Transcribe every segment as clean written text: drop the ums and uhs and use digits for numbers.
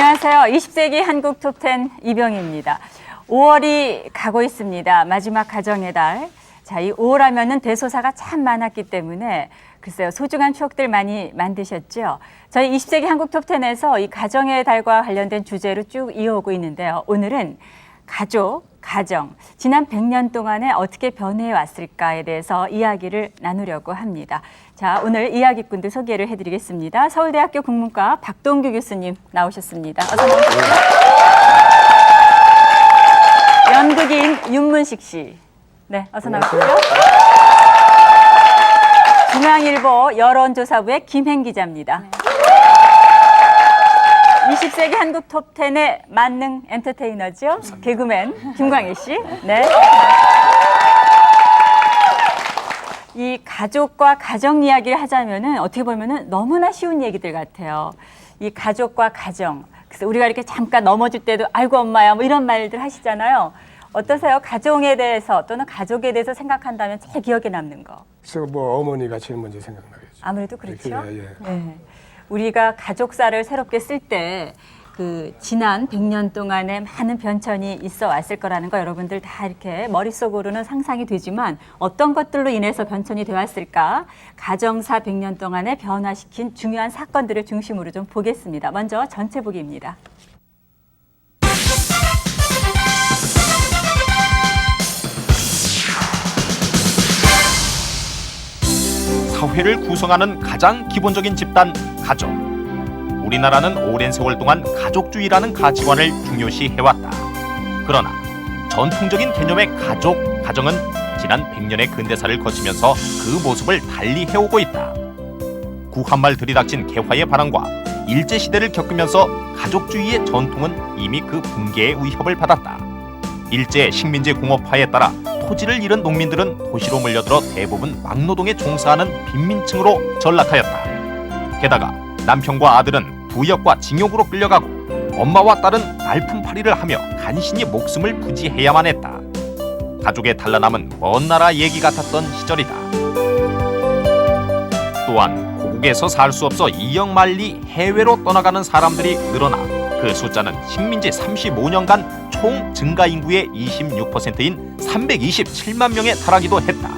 안녕하세요. 20세기 한국 톱10 이병희입니다. 5월이 가고 있습니다. 마지막 가정의 달. 자, 이 5월 하면은 대소사가 참 많았기 때문에 글쎄요, 소중한 추억들 많이 만드셨죠? 저희 20세기 한국 톱10에서 이 가정의 달과 관련된 주제로 쭉 이어오고 있는데요. 오늘은 가족, 가정, 지난 100년 동안에 어떻게 변해왔을까에 대해서 이야기를 나누려고 합니다. 자, 오늘 이야기꾼들 소개를 해드리겠습니다. 서울대학교 국문과 박동규 교수님 나오셨습니다. 어서 나오십시오. 연극인 윤문식 씨. 네, 어서 나오십시오. 중앙일보 여론조사부의 김행 기자입니다. 20세기 한국 톱10의 만능 엔터테이너죠. 개그맨 김광일 씨. 네. 이 가족과 가정 이야기를 하자면은 어떻게 보면은 너무나 쉬운 얘기들 같아요. 이 가족과 가정. 그래서 우리가 이렇게 잠깐 넘어질 때도 아이고 엄마야 뭐 이런 말들 하시잖아요. 어떠세요? 가정에 대해서 또는 가족에 대해서 생각한다면 제일 기억에 남는 거. 그래서 뭐 어머니가 제일 먼저 생각나겠죠. 아무래도 그렇죠. 예. 네. 우리가 가족사를 새롭게 쓸 때 그 지난 100년 동안에 많은 변천이 있어 왔을 거라는 거 여러분들 다 이렇게 머릿속으로는 상상이 되지만 어떤 것들로 인해서 변천이 되었을까? 가정사 100년 동안에 변화시킨 중요한 사건들을 중심으로 좀 보겠습니다. 먼저 전체 보기입니다. 사회를 구성하는 가장 기본적인 집단, 가족. 우리나라는 오랜 세월 동안 가족주의라는 가치관을 중요시해왔다. 그러나 전통적인 개념의 가족, 가정은 지난 100년의 근대사를 거치면서 그 모습을 달리 해오고 있다. 구한말 들이닥친 개화의 바람과 일제시대를 겪으면서 가족주의의 전통은 이미 그 붕괴의 위협을 받았다. 일제 식민지 공업화에 따라 토지를 잃은 농민들은 도시로 몰려들어 대부분 막노동에 종사하는 빈민층으로 전락하였다. 게다가 남편과 아들은 부역과 징역으로 끌려가고 엄마와 딸은 날품팔이를 하며 간신히 목숨을 부지해야만 했다. 가족의 단란함은 먼 나라 얘기 같았던 시절이다. 또한 고국에서 살 수 없어 이역만리 해외로 떠나가는 사람들이 늘어나 그 숫자는 식민지 35년간 총 증가 인구의 26%인 327만 명에 달하기도 했다.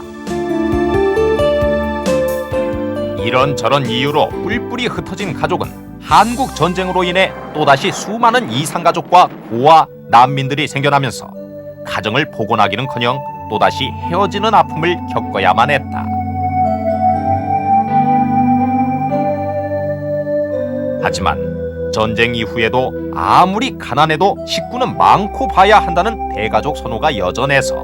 이런저런 이유로 뿔뿔이 흩어진 가족은 한국 전쟁으로 인해 또다시 수많은 이산가족과 고아, 난민들이 생겨나면서 가정을 복원하기는커녕 또다시 헤어지는 아픔을 겪어야만 했다. 하지만 전쟁 이후에도 아무리 가난해도 식구는 많고 봐야 한다는 대가족 선호가 여전해서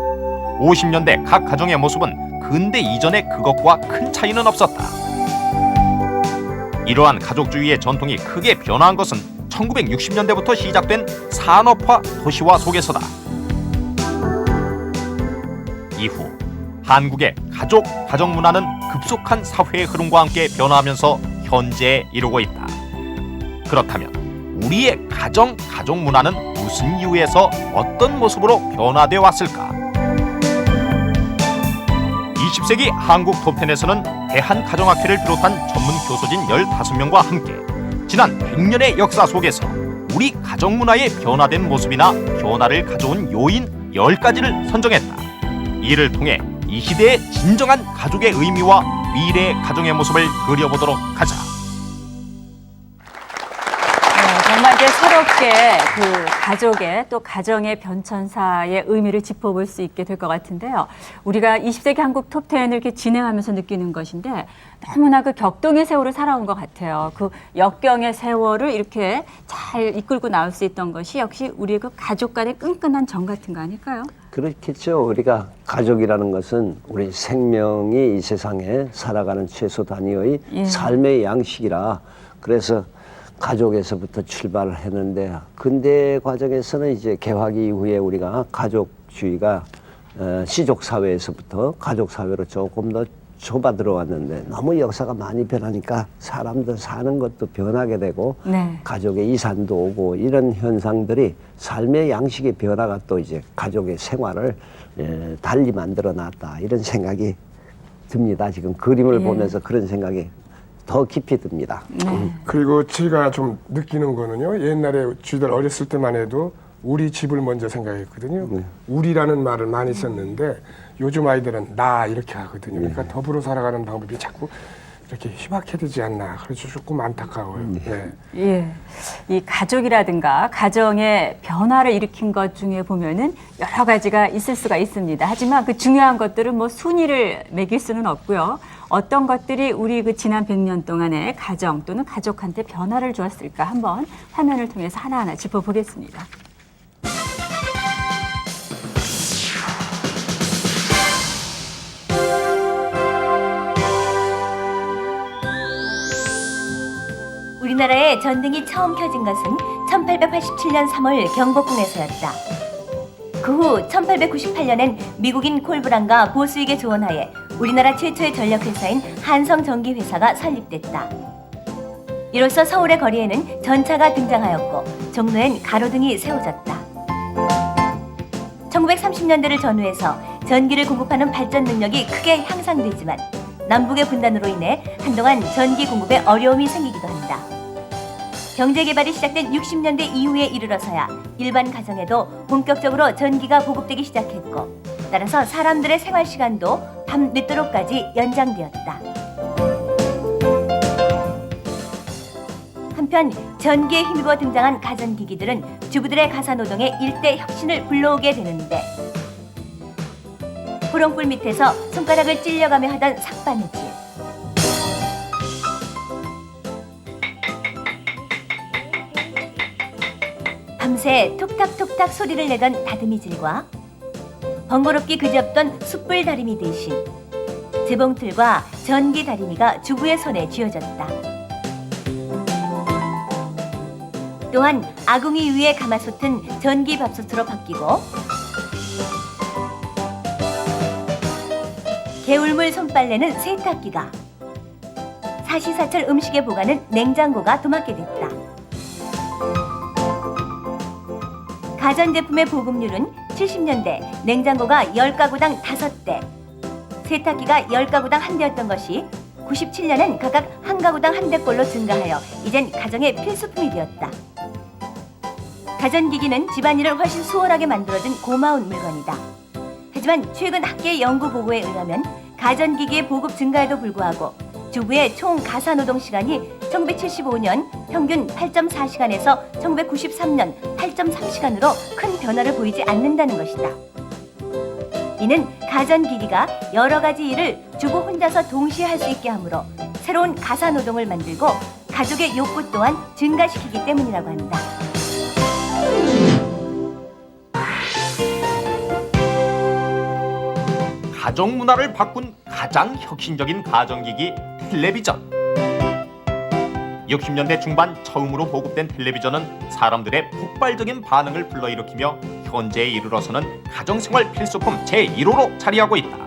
50년대 각 가정의 모습은 근대 이전의 그것과 큰 차이는 없었다. 이러한 가족주의의 전통이 크게 변화한 것은 1960년대부터 시작된 산업화 도시화 속에서다. 이후 한국의 가족, 가정 문화는 급속한 사회의 흐름과 함께 변화하면서 현재에 이르고 있다. 그렇다면 우리의 가정, 가족 문화는 무슨 이유에서 어떤 모습으로 변화되어 왔을까? 20세기 한국 톱10에서는 대한가정학회를 비롯한 전문 교수진 15명과 함께 지난 100년의 역사 속에서 우리 가정 문화의 변화된 모습이나 변화를 가져온 요인 10가지를 선정했다. 이를 통해 이 시대의 진정한 가족의 의미와 미래의 가정의 모습을 그려보도록 하자. 정말 이제 새롭게 그 가족의 또 가정의 변천사의 의미를 짚어볼 수 있게 될 것 같은데요. 우리가 20세기 한국 톱10을 이렇게 진행하면서 느끼는 것인데 너무나 그 격동의 세월을 살아온 것 같아요. 그 역경의 세월을 이렇게 잘 이끌고 나올 수 있던 것이 역시 우리의 그 가족 간의 끈끈한 정 같은 거 아닐까요? 그렇겠죠. 우리가 가족이라는 것은 우리 생명이 이 세상에 살아가는 최소 단위의 삶의 양식이라 그래서 가족에서부터 출발을 했는데 근대 과정에서는 이제 개화기 이후에 우리가 가족주의가 시족 사회에서부터 가족 사회로 조금 더 좁아 들어왔는데 너무 역사가 많이 변하니까 사람들 사는 것도 변하게 되고 가족의 이산도 오고 이런 현상들이 삶의 양식의 변화가 또 이제 가족의 생활을 달리 만들어 놨다 이런 생각이 듭니다. 지금 그림을 보면서 그런 생각이 더 깊이 듭니다. 그리고 제가 좀 느끼는 거는요. 옛날에 저희들 어렸을 때만 해도 우리 집을 먼저 생각했거든요. 우리라는 말을 많이 썼는데 요즘 아이들은 나 이렇게 하거든요. 그러니까 더불어 살아가는 방법이 자꾸 이렇게 희박해지지 않나. 그래서 조금 안타까워요. 네. 예. 이 가족이라든가 가정의 변화를 일으킨 것 중에 보면은 여러 가지가 있을 수가 있습니다. 하지만 그 중요한 것들은 뭐 순위를 매길 수는 없고요. 어떤 것들이 우리 그 지난 100년 동안의 가정 또는 가족한테 변화를 주었을까 한번 화면을 통해서 하나하나 짚어보겠습니다. 우리나라에 전등이 처음 켜진 것은 1887년 3월 경복궁에서였다. 그 후 1898년엔 미국인 콜브란과 보스익의 조언하에 우리나라 최초의 전력회사인 한성전기회사가 설립됐다. 이로써 서울의 거리에는 전차가 등장하였고 종로엔 가로등이 세워졌다. 1930년대를 전후해서 전기를 공급하는 발전 능력이 크게 향상되지만 남북의 분단으로 인해 한동안 전기 공급에 어려움이 생기기도 한다. 경제 개발이 시작된 60년대 이후에 이르러서야 일반 가정에도 본격적으로 전기가 보급되기 시작했고, 따라서 사람들의 생활 시간도 밤 늦도록까지 연장되었다. 한편 전기에 힘입어 등장한 가전기기들은 주부들의 가사노동에 일대 혁신을 불러오게 되는데, 호롱불 밑에서 손가락을 찔려가며 하던 삭바느질, 밤새 톡탁톡탁 소리를 내던 다듬이질과 번거롭기 그지없던 숯불 다리미 대신 재봉틀과 전기 다리미가 주부의 손에 쥐어졌다. 또한 아궁이 위에 가마솥은 전기 밥솥으로 바뀌고, 개울물 손빨래는 세탁기가, 사시사철 음식의 보관은 냉장고가 도맡게 됐다. 가전제품의 보급률은 70년대 냉장고가 10가구당 5대, 세탁기가 10가구당 1대였던 것이 97년엔 각각 1가구당 1대꼴로 증가하여 이젠 가정의 필수품이 되었다. 가전기기는 집안일을 훨씬 수월하게 만들어준 고마운 물건이다. 하지만 최근 학계 연구 보고에 의하면 가전기기의 보급 증가에도 불구하고 주부의 총 가사노동 시간이 1975년 평균 8.4시간에서 1993년 8.3시간으로 큰 변화를 보이지 않는다는 것이다. 이는 가전기기가 여러 가지 일을 주부 혼자서 동시에 할 수 있게 하므로 새로운 가사노동을 만들고 가족의 욕구 또한 증가시키기 때문이라고 한다. 가정 문화를 바꾼 가장 혁신적인 가전기기 텔레비전. 60년대 중반 처음으로 보급된 텔레비전은 사람들의 폭발적인 반응을 불러일으키며 현재에 이르러서는 가정생활 필수품 제1호로 자리하고 있다.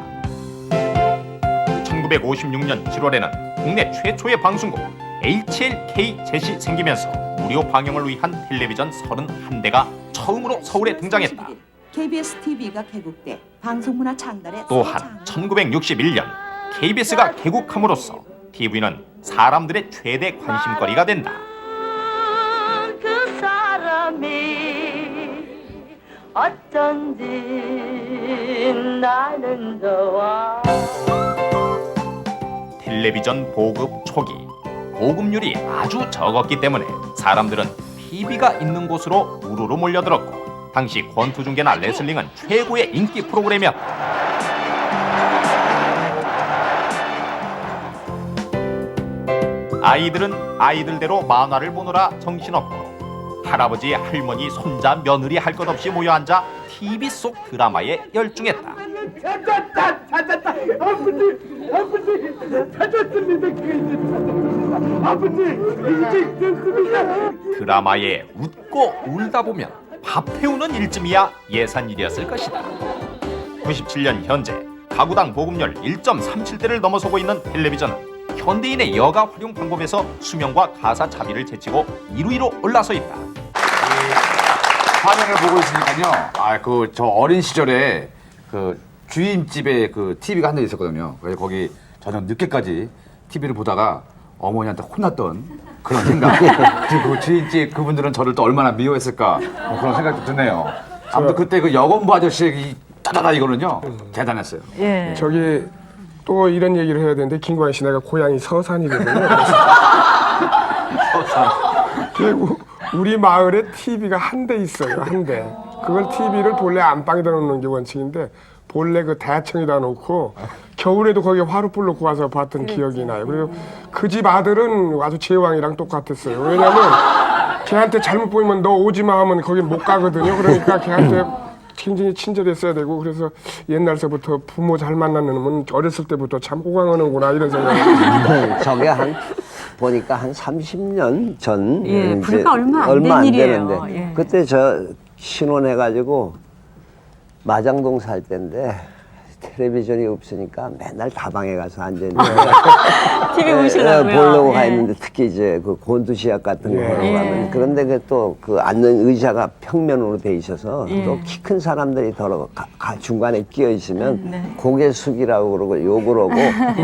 1956년 7월에는 국내 최초의 방송국 HLK 젯이 생기면서 무료 방영을 위한 텔레비전 31대가 처음으로 서울에 등장했다. KBS TV가 개국돼 방송문화 창달에 또한 1961년 KBS가 개국함으로써 TV는 사람들의 최대 관심거리가 된다. 그 사람이 어쩐지 나는 좋아. 텔레비전 보급 초기 보급률이 아주 적었기 때문에 사람들은 TV가 있는 곳으로 우르르 몰려들었고, 당시 권투중계나 레슬링은 최고의 인기 프로그램이었다. 아이들은 아이들대로 만화를 보느라 정신없고, 할아버지, 할머니, 손자, 며느리 할 것 없이 모여 앉아 TV 속 드라마에 열중했다. 찾았다! 아버지! 찾았습니다! 아버지! 이제 됐습니다! 드라마에 웃고 울다 보면 밥 태우는 일쯤이야 예산일이었을 것이다. 97년 현재 가구당 보급률 1.37대를 넘어서고 있는 텔레비전은 현대인의 여가 활용 방법에서 수명과 가사 차비를 제치고 1위로 올라서 있다. 화면을 보고 있으니까요. 저 어린 시절에 주인집에 TV가 한 대 있었거든요. 그래서 거기 저녁 늦게까지 TV를 보다가 어머니한테 혼났던 그런 생각. 그리고 주인집 그분들은 저를 또 얼마나 미워했을까 그런 생각도 드네요. 아무튼 그때 그 여건부 아저씨의 이 따다다 이거는요 대단했어요. 예. 저기 또 이런 얘기를 해야 되는데 김광희 씨 내가 고향이 서산이거든요. 그리고 우리 마을에 TV가 한 대 있어요. 한 대. 그걸 TV를 본래 안방에다 놓는 게 원칙인데 본래 그 대청에다 놓고 겨울에도 거기에 화로불 놓고 와서 봤던 기억이 나요. 그리고 그 집 아들은 아주 제왕이랑 똑같았어요. 왜냐면 걔한테 잘못 보이면 너 오지 마 하면 거기 못 가거든요. 그러니까 걔한테 굉장히 친절했어야 되고 그래서 옛날서부터 부모 잘 만나는 놈은 어렸을 때부터 참 호강하는구나 이런 생각이 저게 보니까 한 30년 전 예, 이제 불과 얼마 안 된 일이에요. 되는데 예. 그때 저 신혼해가지고 마장동 살 때인데 텔레비전이 없으니까 맨날 다방에 가서 앉아있는데 TV 보시려고요. 보려고 가 예. 있는데 특히 이제 그 곤두시약 같은 거 예. 보러 가면 그런데 그 또 그 앉는 의자가 평면으로 돼 있어서 예. 또 키 큰 사람들이 중간에 끼어 있으면 네. 고개 숙이라고 그러고 욕을 하고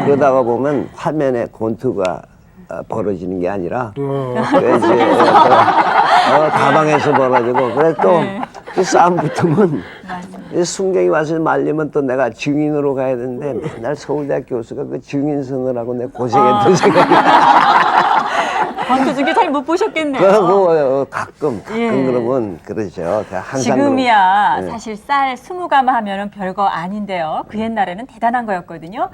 그러다가 보면 화면에 곤투가 벌어지는 게 아니라 그래 이제 다방에서 벌어지고 그래 또 그 싸움 붙으면 이 순경이 와서 말리면 또 내가 증인으로 가야 되는데 맨날 서울대학교 교수가 그 증인 서느라고 내가 고생했던 생각이 권투 중에 잘 못 보셨겠네요. 가끔 예. 그러면 그러죠. 항상 지금이야 예. 사실 쌀 20가마 하면은 별거 아닌데요. 그 옛날에는 대단한 거였거든요.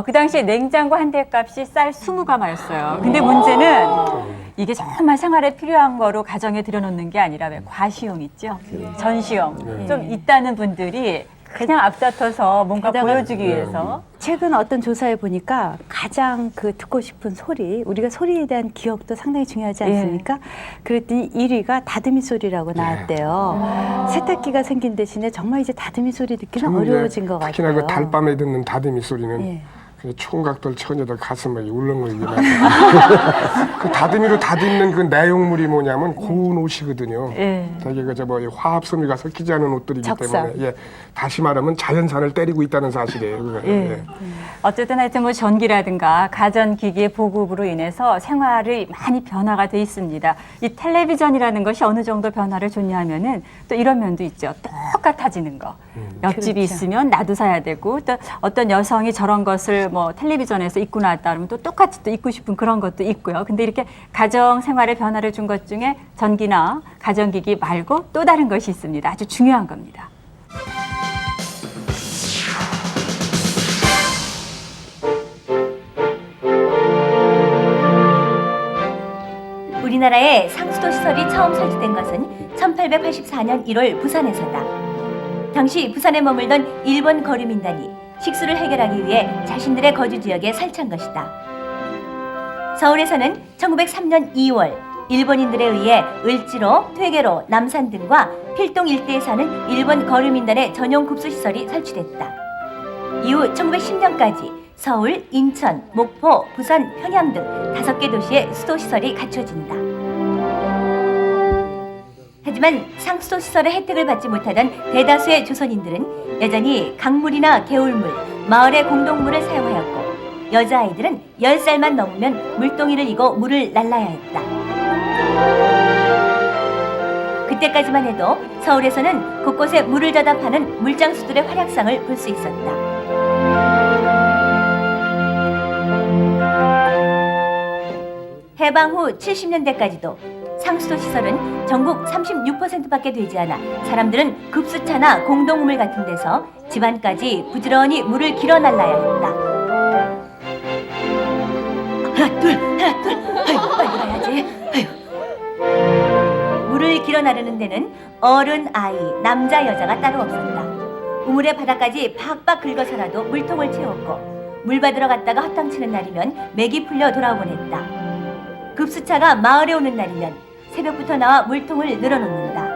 그 당시에 냉장고 한 대 값이 쌀 20가마였어요. 근데 문제는 이게 정말 생활에 필요한 거로 가정에 들여놓는 게 아니라 왜 과시용 있죠? 전시용 좀 있다는 분들이 그냥 앞다퉈서 뭔가 보여주기 위해서 최근 어떤 조사에 보니까 가장 그 듣고 싶은 소리, 우리가 소리에 대한 기억도 상당히 중요하지 않습니까? 그랬더니 1위가 다듬이 소리라고 나왔대요. 세탁기가 생긴 대신에 정말 이제 다듬이 소리 듣기는 어려워진 것 같아요. 특히나 그 달밤에 듣는 다듬이 소리는 예. 그 총각들 처녀들 가슴에 울렁거리게 그 다듬이로 다듬는 그 내용물이 뭐냐면 고운 옷이거든요. 예. 되게 그저뭐 화합 섬유가 섞이지 않은 옷들이기 적상. 때문에 다시 말하면 자연산을 때리고 있다는 사실이에요. 그거는. 예. 어쨌든 하여튼 뭐 전기라든가 가전기기의 보급으로 인해서 생활이 많이 변화가 돼 있습니다. 이 텔레비전이라는 것이 어느 정도 변화를 줬냐 하면은 또 이런 면도 있죠. 똑같아지는 거. 옆집이 그렇죠. 있으면 나도 사야 되고 또 어떤 여성이 저런 것을 뭐 텔레비전에서 입고 나왔다 그러면 또 똑같이 또 입고 싶은 그런 것도 있고요. 근데 이렇게 가정 생활에 변화를 준 것 중에 전기나 가전기기 말고 또 다른 것이 있습니다. 아주 중요한 겁니다. 우리나라에 상수도 시설이 처음 설치된 것은 1884년 1월 부산에서다. 당시 부산에 머물던 일본 거류민단이 식수를 해결하기 위해 자신들의 거주 지역에 설치한 것이다. 서울에서는 1903년 2월 일본인들에 의해 을지로, 퇴계로, 남산 등과 필동 일대에 사는 일본 거류민단의 전용 급수시설이 설치됐다. 이후 1910년까지 서울, 인천, 목포, 부산, 평양 등 5개 도시의 수도시설이 갖춰진다. 하지만 상수도 시설의 혜택을 받지 못하던 대다수의 조선인들은 여전히 강물이나 개울물, 마을의 공동물을 사용하였고 여자아이들은 10살만 넘으면 물동이를 이고 물을 날라야 했다. 그때까지만 해도 서울에서는 곳곳에 물을 져다 파는 물장수들의 활약상을 볼 수 있었다. 해방 후 70년대까지도 상수도 시설은 전국 36%밖에 되지 않아 사람들은 급수차나 공동우물 같은 데서 집안까지 부지런히 물을 길어 날라야 했다. 하나 둘 아이고 빨리 가야지. 아이고. 물을 길어 나르는 데는 어른, 아이, 남자, 여자가 따로 없었다. 우물의 바닥까지 팍팍 긁어서라도 물통을 채웠고 물 받으러 갔다가 헛탕치는 날이면 맥이 풀려 돌아오곤 했다. 급수차가 마을에 오는 날이면 새벽부터 나와 물통을 늘어놓는다.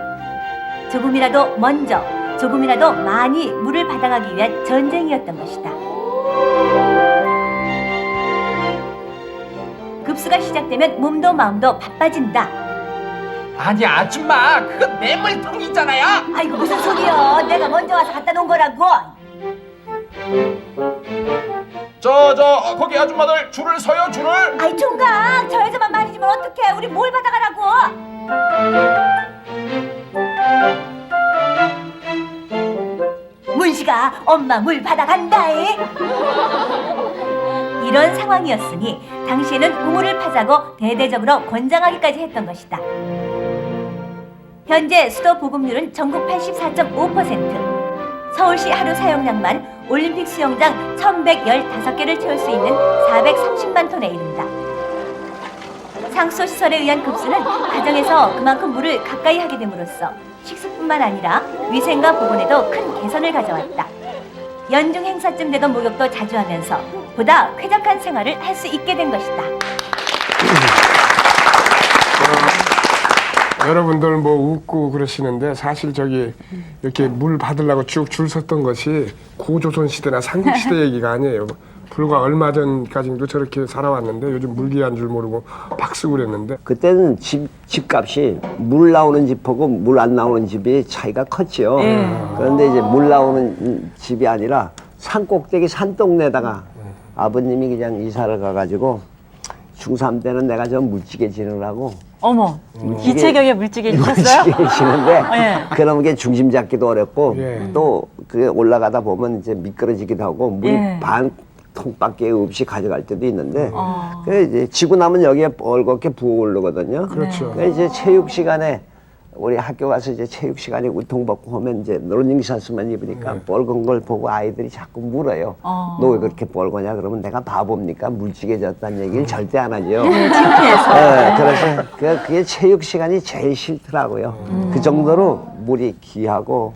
조금이라도 먼저, 조금이라도 많이 물을 받아가기 위한 전쟁이었던 것이다. 급수가 시작되면 몸도 마음도 바빠진다. 아니 아줌마 그건 내 물통이잖아요. 아이고 무슨 소리야. 내가 먼저 와서 갖다 놓은 거라고. 거기 아줌마들 줄을 서요, 줄을. 아이 총각, 저 여자만 많이 주면 어떡해? 우리 뭘 받아가라고? 문씨가 엄마 물 받아간다에. 이런 상황이었으니 당시에는 우물을 파자고 대대적으로 권장하기까지 했던 것이다. 현재 수도 보급률은 전국 84.5%. 서울시 하루 사용량만 올림픽 수영장 1115개를 채울 수 있는 430만 톤에 이른다. 상수 시설에 의한 급수는 가정에서 그만큼 물을 가까이 하게 됨으로써 식수뿐만 아니라 위생과 보건에도 큰 개선을 가져왔다. 연중 행사쯤 되던 목욕도 자주 하면서 보다 쾌적한 생활을 할 수 있게 된 것이다. 여러분들 뭐 웃고 그러시는데 사실 저기 이렇게 물 받으려고 쭉 줄 섰던 것이 고조선 시대나 삼국 시대 얘기가 아니에요. 불과 얼마 전까지도 저렇게 살아왔는데 요즘 물 귀한 줄 모르고 박 쓰고 그랬는데 그때는 집값이 물 나오는 집하고 물 안 나오는 집이 차이가 컸지요. 그런데 이제 물 나오는 집이 아니라 산 꼭대기 산동네다가 아버님이 그냥 이사를 가가지고 중3 때는 내가 좀 물찌개 지느라고 어머, 기체경에 물찌개 주셨어요? 물찌개 지는데 예. 그러면 게 중심 잡기도 어렵고 예. 또 그게 올라가다 보면 이제 미끄러지기도 하고 물이 예. 반 통밖에 없이 가져갈 때도 있는데 그래 이제 지고 나면 여기에 뻘겋게 부어오르거든요. 그렇죠. 그래 이제 체육 시간에 우리 학교 가서 이제 체육 시간에 우통 벗고 하면 이제 러닝샷만 입으니까 뻘건 걸 보고 아이들이 자꾸 물어요. 너 왜 그렇게 뻘거냐? 그러면 내가 바보입니까? 물찌개 졌다는 얘기를 절대 안 하죠. 창피해서. 그래서 그게 체육 시간이 제일 싫더라고요. 그 정도로 물이 귀하고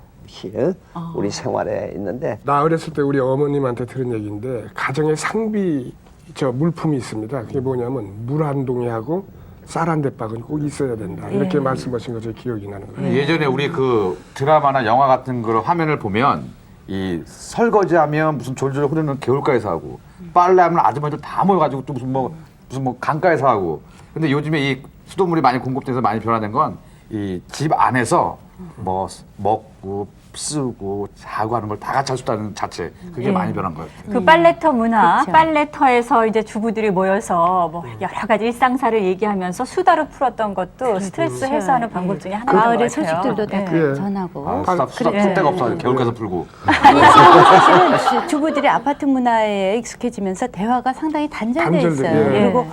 우리 생활에 있는데 나 어렸을 때 우리 어머님한테 들은 얘기인데 가정에 상비 저 물품이 있습니다. 그게 뭐냐면 물 한 동이하고 쌀 한 대박은 꼭 있어야 된다. 이렇게 말씀하신 거 제 기억이 나는 거예요. 예전에 우리 그 드라마나 영화 같은 그런 화면을 보면 이 설거지하면 무슨 졸졸 흐르는 개울가에서 하고 빨래하면 아줌마들 다 모여가지고 또 무슨 뭐 강가에서 하고. 근데 요즘에 이 수돗물이 많이 공급돼서 많이 변화된 건 이 집 안에서 뭐 먹고 쓰고 자고 하는 걸 다 같이 할 수 있다는 자체 그게 많이 변한 거예요. 그 빨래터 문화, 그렇죠. 빨래터에서 이제 주부들이 모여서 뭐 여러 가지 일상사를 얘기하면서 수다로 풀었던 것도 스트레스 해소하는 방법 중에 하나인 것 같아요. 마을의 소식들도 다 예. 전하고. 수다 풀 데가 없어. 개울가에서 풀고. 아니 지금 사실은 주부들이 아파트 문화에 익숙해지면서 대화가 상당히 단절돼 단절돼, 있어요. 예. 그리고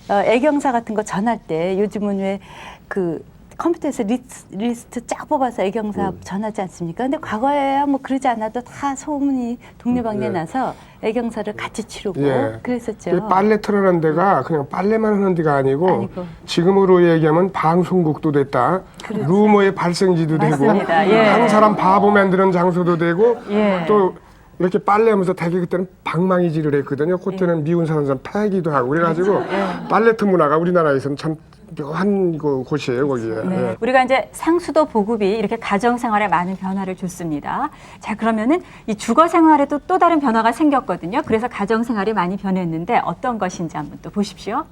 애경사 같은 거 전할 때 요즘은 왜 그 컴퓨터에서 리스트 쫙 뽑아서 애경사 전하지 않습니까? 근데 과거에야 뭐 그러지 않아도 다 소문이 동네방네 나서 애경사를 같이 치르고 예. 그랬었죠. 이 빨래 털어놓은 데가 그냥 빨래만 하는 데가 아니고 지금으로 얘기하면 방송국도 됐다. 루머의 발생지도 맞습니다. 되고 예. 한 사람 바보 만드는 장소도 되고 예. 또 이렇게 빨래하면서 되게 그때는 방망이질을 했거든요. 그때는 미운 사람 패기도 하고 그래가지고 빨래터 문화가 우리나라에서는 참 묘한 곳이에요, 거기에. 예. 우리가 이제 상수도 보급이 이렇게 가정 생활에 많은 변화를 줬습니다. 자, 그러면은 이 주거 생활에도 또 다른 변화가 생겼거든요. 그래서 가정 생활이 많이 변했는데 어떤 것인지 한번 또 보십시오.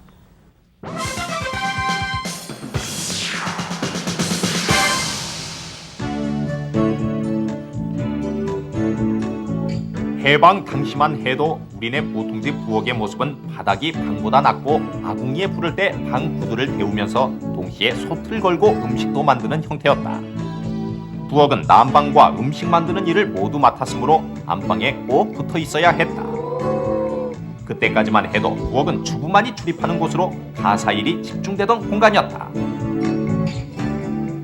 해방 당시만 해도 우리네 보통집 부엌의 모습은 바닥이 방보다 낮고 아궁이에 불을 때 방 구두를 데우면서 동시에 솥을 걸고 음식도 만드는 형태였다. 부엌은 난방과 음식 만드는 일을 모두 맡았으므로 안방에 꼭 붙어 있어야 했다. 그때까지만 해도 부엌은 주부만이 출입하는 곳으로 가사일이 집중되던 공간이었다.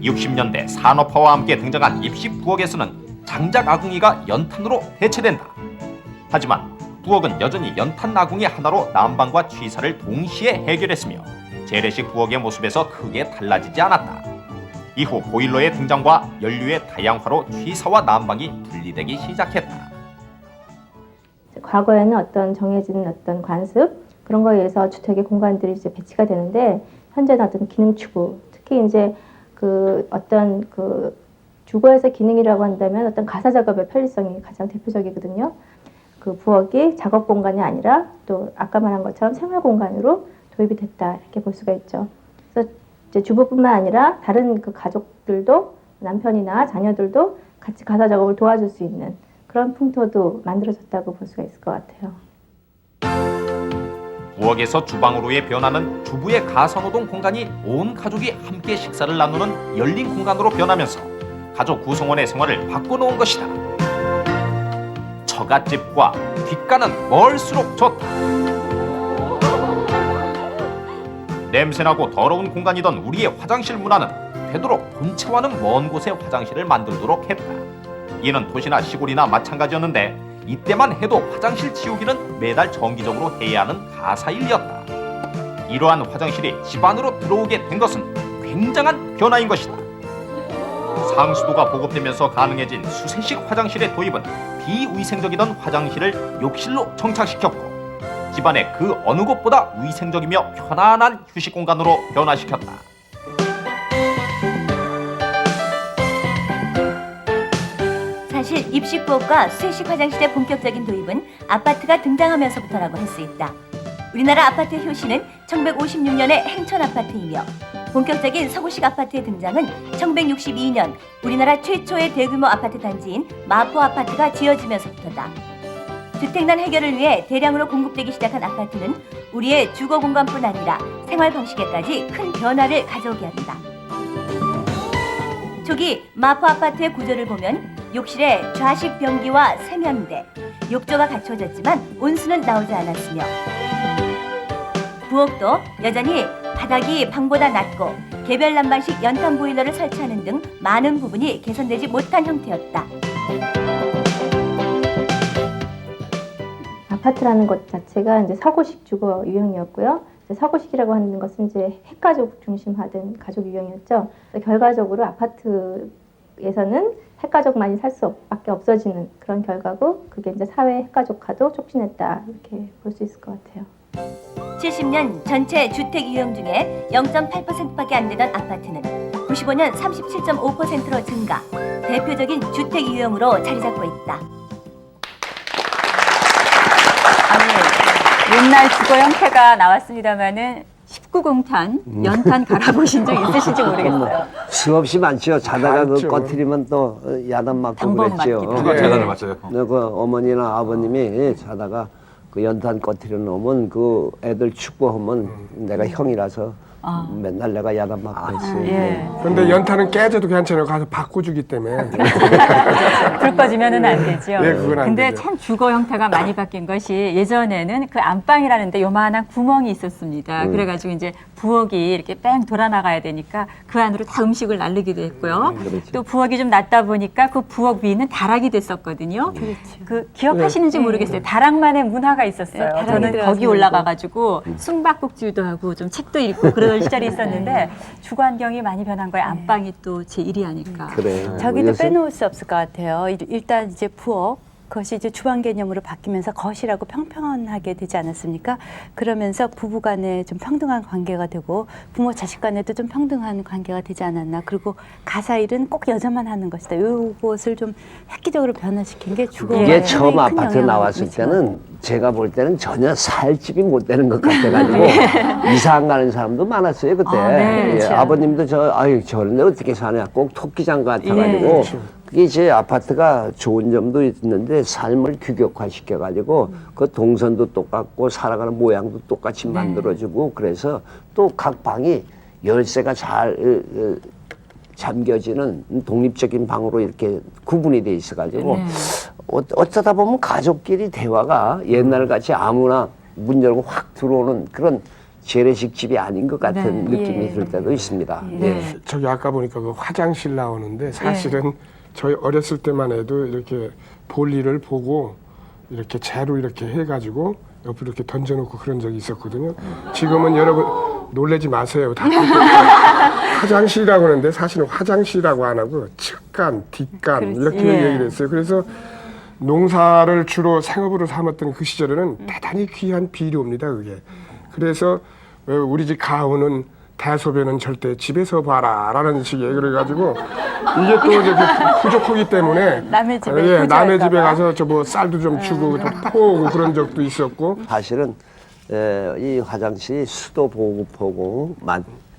60년대 산업화와 함께 등장한 입식 부엌에서는 장작 아궁이가 연탄으로 대체된다. 하지만 부엌은 여전히 연탄 아궁이 하나로 난방과 취사를 동시에 해결했으며 재래식 부엌의 모습에서 크게 달라지지 않았다. 이후 보일러의 등장과 연료의 다양화로 취사와 난방이 분리되기 시작했다. 과거에는 어떤 정해진 어떤 관습 그런 거에 의해서 주택의 공간들이 이제 배치가 되는데 현재는 어떤 기능 추구, 특히 이제 그 어떤 그 주거에서 기능이라고 한다면 어떤 가사 작업의 편리성이 가장 대표적이거든요. 그 부엌이 작업 공간이 아니라 또 아까 말한 것처럼 생활 공간으로 도입이 됐다 이렇게 볼 수가 있죠. 그래서 이제 주부뿐만 아니라 다른 그 가족들도 남편이나 자녀들도 같이 가사 작업을 도와줄 수 있는 그런 풍토도 만들어졌다고 볼 수가 있을 것 같아요. 부엌에서 주방으로의 변화는 주부의 가사노동 공간이 온 가족이 함께 식사를 나누는 열린 공간으로 변하면서 가족 구성원의 생활을 바꿔놓은 것이다. 처갓집과 뒷간은 멀수록 좋다. 냄새나고 더러운 공간이던 우리의 화장실 문화는 되도록 본체와는 먼 곳에 화장실을 만들도록 했다. 이는 도시나 시골이나 마찬가지였는데 이때만 해도 화장실 치우기는 매달 정기적으로 해야 하는 가사일이었다. 이러한 화장실이 집안으로 들어오게 된 것은 굉장한 변화인 것이다. 상수도가 보급되면서 가능해진 수세식 화장실의 도입은 비위생적이던 화장실을 욕실로 정착시켰고 집안의 그 어느 곳보다 위생적이며 편안한 휴식 공간으로 변화시켰다. 사실 입식 부엌과 수세식 화장실의 본격적인 도입은 아파트가 등장하면서부터라고 할 수 있다. 우리나라 아파트 효시는 1956년의 행천 아파트이며 본격적인 서구식 아파트의 등장은 1962년 우리나라 최초의 대규모 아파트 단지인 마포 아파트가 지어지면서부터다. 주택난 해결을 위해 대량으로 공급되기 시작한 아파트는 우리의 주거 공간뿐 아니라 생활 방식에까지 큰 변화를 가져오게 한다. 초기 마포 아파트의 구조를 보면 욕실에 좌식 변기와 세면대, 욕조가 갖춰졌지만 온수는 나오지 않았으며 부엌도 여전히 바닥이 방보다 낮고 개별 난방식 연탄 보일러를 설치하는 등 많은 부분이 개선되지 못한 형태였다. 아파트라는 것 자체가 이제 서구식 주거 유형이었고요. 서구식이라고 하는 것은 이제 핵가족 중심화된 가족 유형이었죠. 결과적으로 아파트에서는 핵가족만이 살 수밖에 없어지는 그런 결과고, 그게 이제 사회 핵가족화도 촉진했다, 이렇게 볼 수 있을 것 같아요. 70년 전체 주택 유형 중에 0.8%밖에 안 되던 아파트는 95년 37.5%로 증가, 대표적인 주택 유형으로 자리 잡고 있다. 아니, 옛날 주거 형태가 나왔습니다마는 19공탄 연탄 갈아보신 적 있으신지 모르겠어요. 수없이 많죠. 자다가 그 많죠. 꺼트리면 또 야단 맞고 당번 그랬죠. 맞기도 네. 대단히 맞아요. 그 어머니나 아버님이 자다가 그 연탄 꺼트려 놓으면 그 애들 축구하면 내가 형이라서 맨날 내가 야단 맞고 했어요. 예. 근데 연탄은 깨져도 괜찮아요. 가서 바꿔주기 때문에. 불 꺼지면은 안 되죠. 네, 그건 안 근데 되죠. 참 주거 형태가 많이 바뀐 것이, 예전에는 그 안방이라는데 요만한 구멍이 있었습니다. 그래가지고 이제 부엌이 이렇게 뺑 돌아 나가야 되니까 그 안으로 다 음식을 날리기도 했고요. 그렇죠. 또 부엌이 좀 낮다 보니까 그 부엌 위는 다락이 됐었거든요. 그 기억하시는지 모르겠어요. 다락만의 문화가 있었어요. 네, 다락이 저는 들어가서 거기 올라가가지고 숨바꼭질도 하고 좀 책도 읽고 그런 시절이 있었는데 주거 환경이 많이 변한 거예요. 안방이 또 제1위 아닐까. 그래. 저기도 요새 빼놓을 수 없을 것 같아요. 일단 이제 부엌, 그것이 이제 주방 개념으로 바뀌면서 거실하고 평평하게 되지 않았습니까? 그러면서 부부 간에 좀 평등한 관계가 되고 부모 자식 간에도 좀 평등한 관계가 되지 않았나. 그리고 가사일은 꼭 여자만 하는 것이다. 이것을 좀 획기적으로 변화시킨 게 주거에 이게 처음 상당히 큰 아파트 영향을 나왔을 미치죠. 때는 제가 볼 때는 전혀 살 집이 못 되는 것 같아가지고 이사 가는 사람도 많았어요 그때. 아, 네, 예, 그렇죠. 아버님도 저런데 어떻게 사냐, 꼭 토끼장 같아가지고. 그게 이제 아파트가 좋은 점도 있는데 삶을 규격화 시켜가지고 그 동선도 똑같고 살아가는 모양도 똑같이 만들어주고, 그래서 또 각 방이 열쇠가 잘 잠겨지는 독립적인 방으로 이렇게 구분이 돼 있어가지고 어쩌다 보면 가족끼리 대화가 옛날같이 아무나 문 열고 확 들어오는 그런 재래식 집이 아닌 것 같은 느낌이 들 때도 있습니다. 예. 저기 아까 보니까 그 화장실 나오는데 사실은 저희 어렸을 때만 해도 이렇게 볼일을 보고 이렇게 재로 이렇게 해가지고 옆으로 이렇게 던져놓고 그런 적이 있었거든요. 지금은 여러분 놀라지 마세요. 다 화장실이라고 하는데 사실은 화장실이라고 안 하고 측간, 뒷간 이렇게 얘기를 했어요. 그래서 농사를 주로 생업으로 삼았던 그 시절에는 대단히 귀한 비료입니다. 그게. 그래서 우리 집 가훈은 대소변은 절대 집에서 봐라 라는 식의, 그래가지고 이게 또 이제 부족하기 때문에 남의 집에 남의 집에 가서 저 뭐 쌀도 좀 주고 또 퍼오고 그런 적도 있었고. 사실은 이 화장실이 수도 보급하고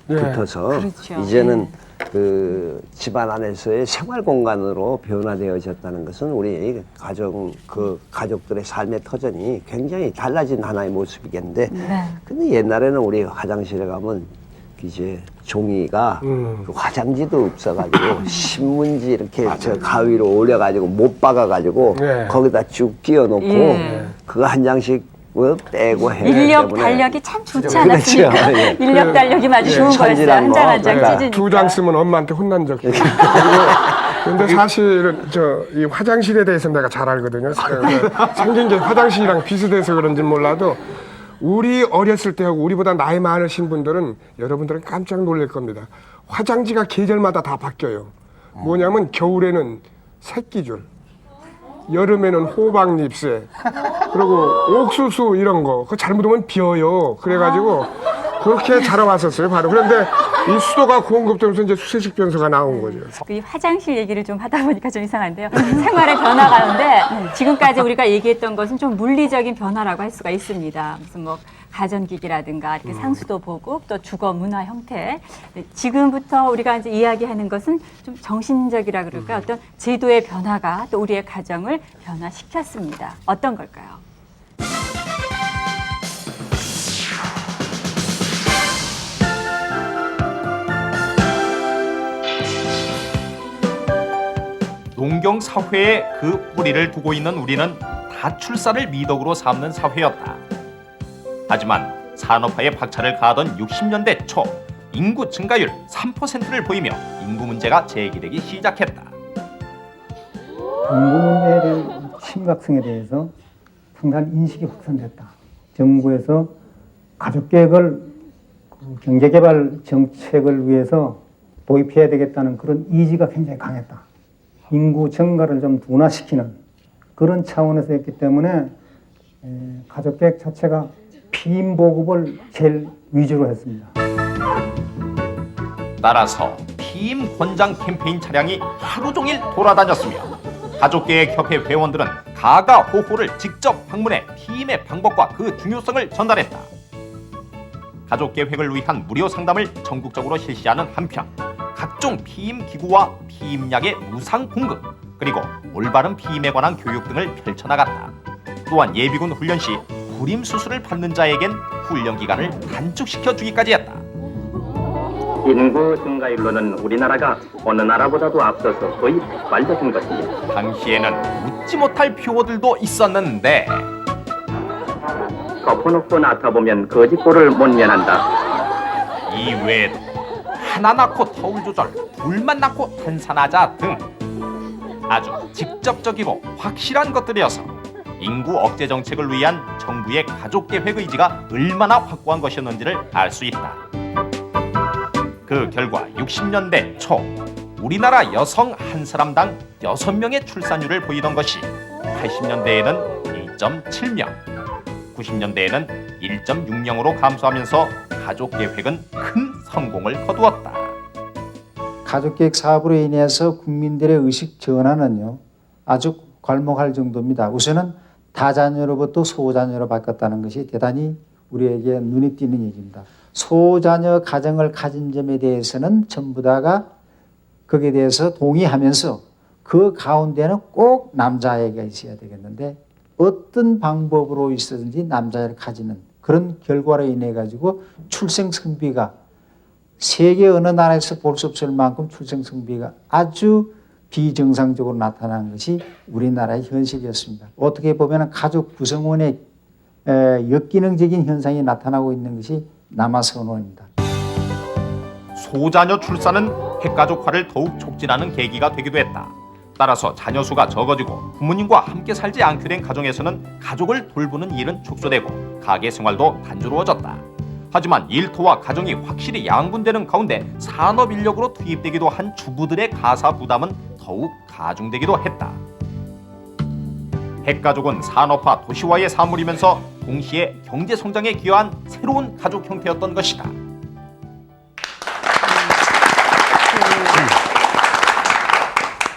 붙어서 그렇죠. 이제는 그 집안 안에서의 생활 공간으로 변화되어졌다는 것은 우리 가족들의 삶의 터전이 굉장히 달라진 하나의 모습이겠는데, 근데 옛날에는 우리 화장실에 가면 이제 종이가 그 화장지도 없어가지고 신문지 이렇게 저 가위로 올려가지고 못 박아가지고 거기다 쭉 끼워놓고 그거 한 장씩 떼고 해야 인력 때문에 달력이 참 좋지 않았습니까? 그렇죠. 예. 인력 달력이 아주 좋은 거였어요. 한 장 한 장 찢으니까. 2장 쓰면 엄마한테 혼난 적이 있어요. 근데 사실은 이 화장실에 대해서 내가 잘 알거든요. 생긴 게 화장실이랑 비슷해서 그런지 몰라도 우리 어렸을 때하고 우리보다 나이 많으신 분들은 여러분들은 깜짝 놀랄 겁니다. 화장지가 계절마다 다 바뀌어요. 뭐냐면 겨울에는 새끼줄, 여름에는 호박잎새, 그리고 옥수수 이런 거, 그거 잘못하면 비어요. 그래가지고 그렇게 자라왔었어요, 바로. 그런데 이 수도가 공급되면서 이제 수세식 변수가 나온 거죠. 이 화장실 얘기를 좀 하다 보니까 좀 이상한데요. 생활의 변화 가운데 지금까지 우리가 얘기했던 것은 좀 물리적인 변화라고 할 수가 있습니다. 무슨 뭐 가전기기라든가 이렇게 상수도 보급, 또 주거 문화 형태. 지금부터 우리가 이제 이야기하는 것은 좀 정신적이라 그럴까 어떤 제도의 변화가 또 우리의 가정을 변화시켰습니다. 어떤 걸까요? 농경 사회에 그 뿌리를 두고 있는 우리는 다출산을 미덕으로 삼는 사회였다. 하지만 산업화에 박차를 가하던 60년대 초 인구 증가율 3%를 보이며 인구 문제가 제기되기 시작했다. 인구 문제에 대한 심각성에 대해서 상당한 인식이 확산됐다. 정부에서 가족계획을 경제개발 정책을 위해서 도입해야 되겠다는 그런 의지가 굉장히 강했다. 인구 증가를 좀 둔화시키는 그런 차원에서 했기 때문에 가족계획 자체가 피임 보급을 제일 위주로 했습니다. 따라서 피임 권장 캠페인 차량이 하루 종일 돌아다녔으며 가족계획협회 회원들은 가가호호를 직접 방문해 피임의 방법과 그 중요성을 전달했다. 가족계획을 위한 무료 상담을 전국적으로 실시하는 한편 각종 피임 기구와 피임약의 무상 공급, 그리고 올바른 피임에 관한 교육 등을 펼쳐나갔다. 또한 예비군 훈련 시 불임 수술을 받는 자에겐 훈련 기간을 단축시켜 주기까지 했다. 인구 증가율로는 우리나라가 어느 나라보다도 앞서서 거의 백발되는 것입니다. 당시에는 웃지 못할 표어들도 있었는데 덮어놓고 낳다보면 거짓골을 못 면한다. 이 외에도 하나 낳고 터울 조절, 둘만 낳고 탄산하자 등 아주 직접적이고 확실한 것들이어서 인구 억제 정책을 위한 정부의 가족계획 의지가 얼마나 확고한 것이었는지를 알 수 있다. 그 결과 60년대 초 우리나라 여성 한 사람당 6명의 출산율을 보이던 것이 80년대에는 2.7명, 90년대에는 1.6명으로 감소하면서 가족계획은 큰 성공을 거두었다. 가족계획 사업으로 인해서 국민들의 의식 전환은요 아주 괄목할 정도입니다. 우선은 다자녀로부터 소자녀로 바꿨다는 것이 대단히 우리에게 눈에 띄는 얘기입니다. 소자녀 가정을 가진 점에 대해서는 전부 다가 거기에 대해서 동의하면서 그 가운데는 꼭 남자아이가 있어야 되겠는데 어떤 방법으로 있어든지 남자아이를 가지는 그런 결과로 인해 가지고 출생 성비가 세계 어느 나라에서 볼 수 없을 만큼 출생 성비가 아주 비정상적으로 나타난 것이 우리나라의 현실이었습니다. 어떻게 보면 가족 구성원의 역기능적인 현상이 나타나고 있는 것이 남아선호입니다. 소자녀 출산은 핵가족화를 더욱 촉진하는 계기가 되기도 했다. 따라서 자녀 수가 적어지고 부모님과 함께 살지 않게 된 가정에서는 가족을 돌보는 일은 축소되고 가계 생활도 단조로워졌다. 하지만 일터와 가정이 확실히 양분되는 가운데 산업 인력으로 투입되기도 한 주부들의 가사 부담은 더욱 가중되기도 했다. 핵가족은 산업화 도시화의 산물이면서 동시에 경제 성장에 기여한 새로운 가족 형태였던 것이다.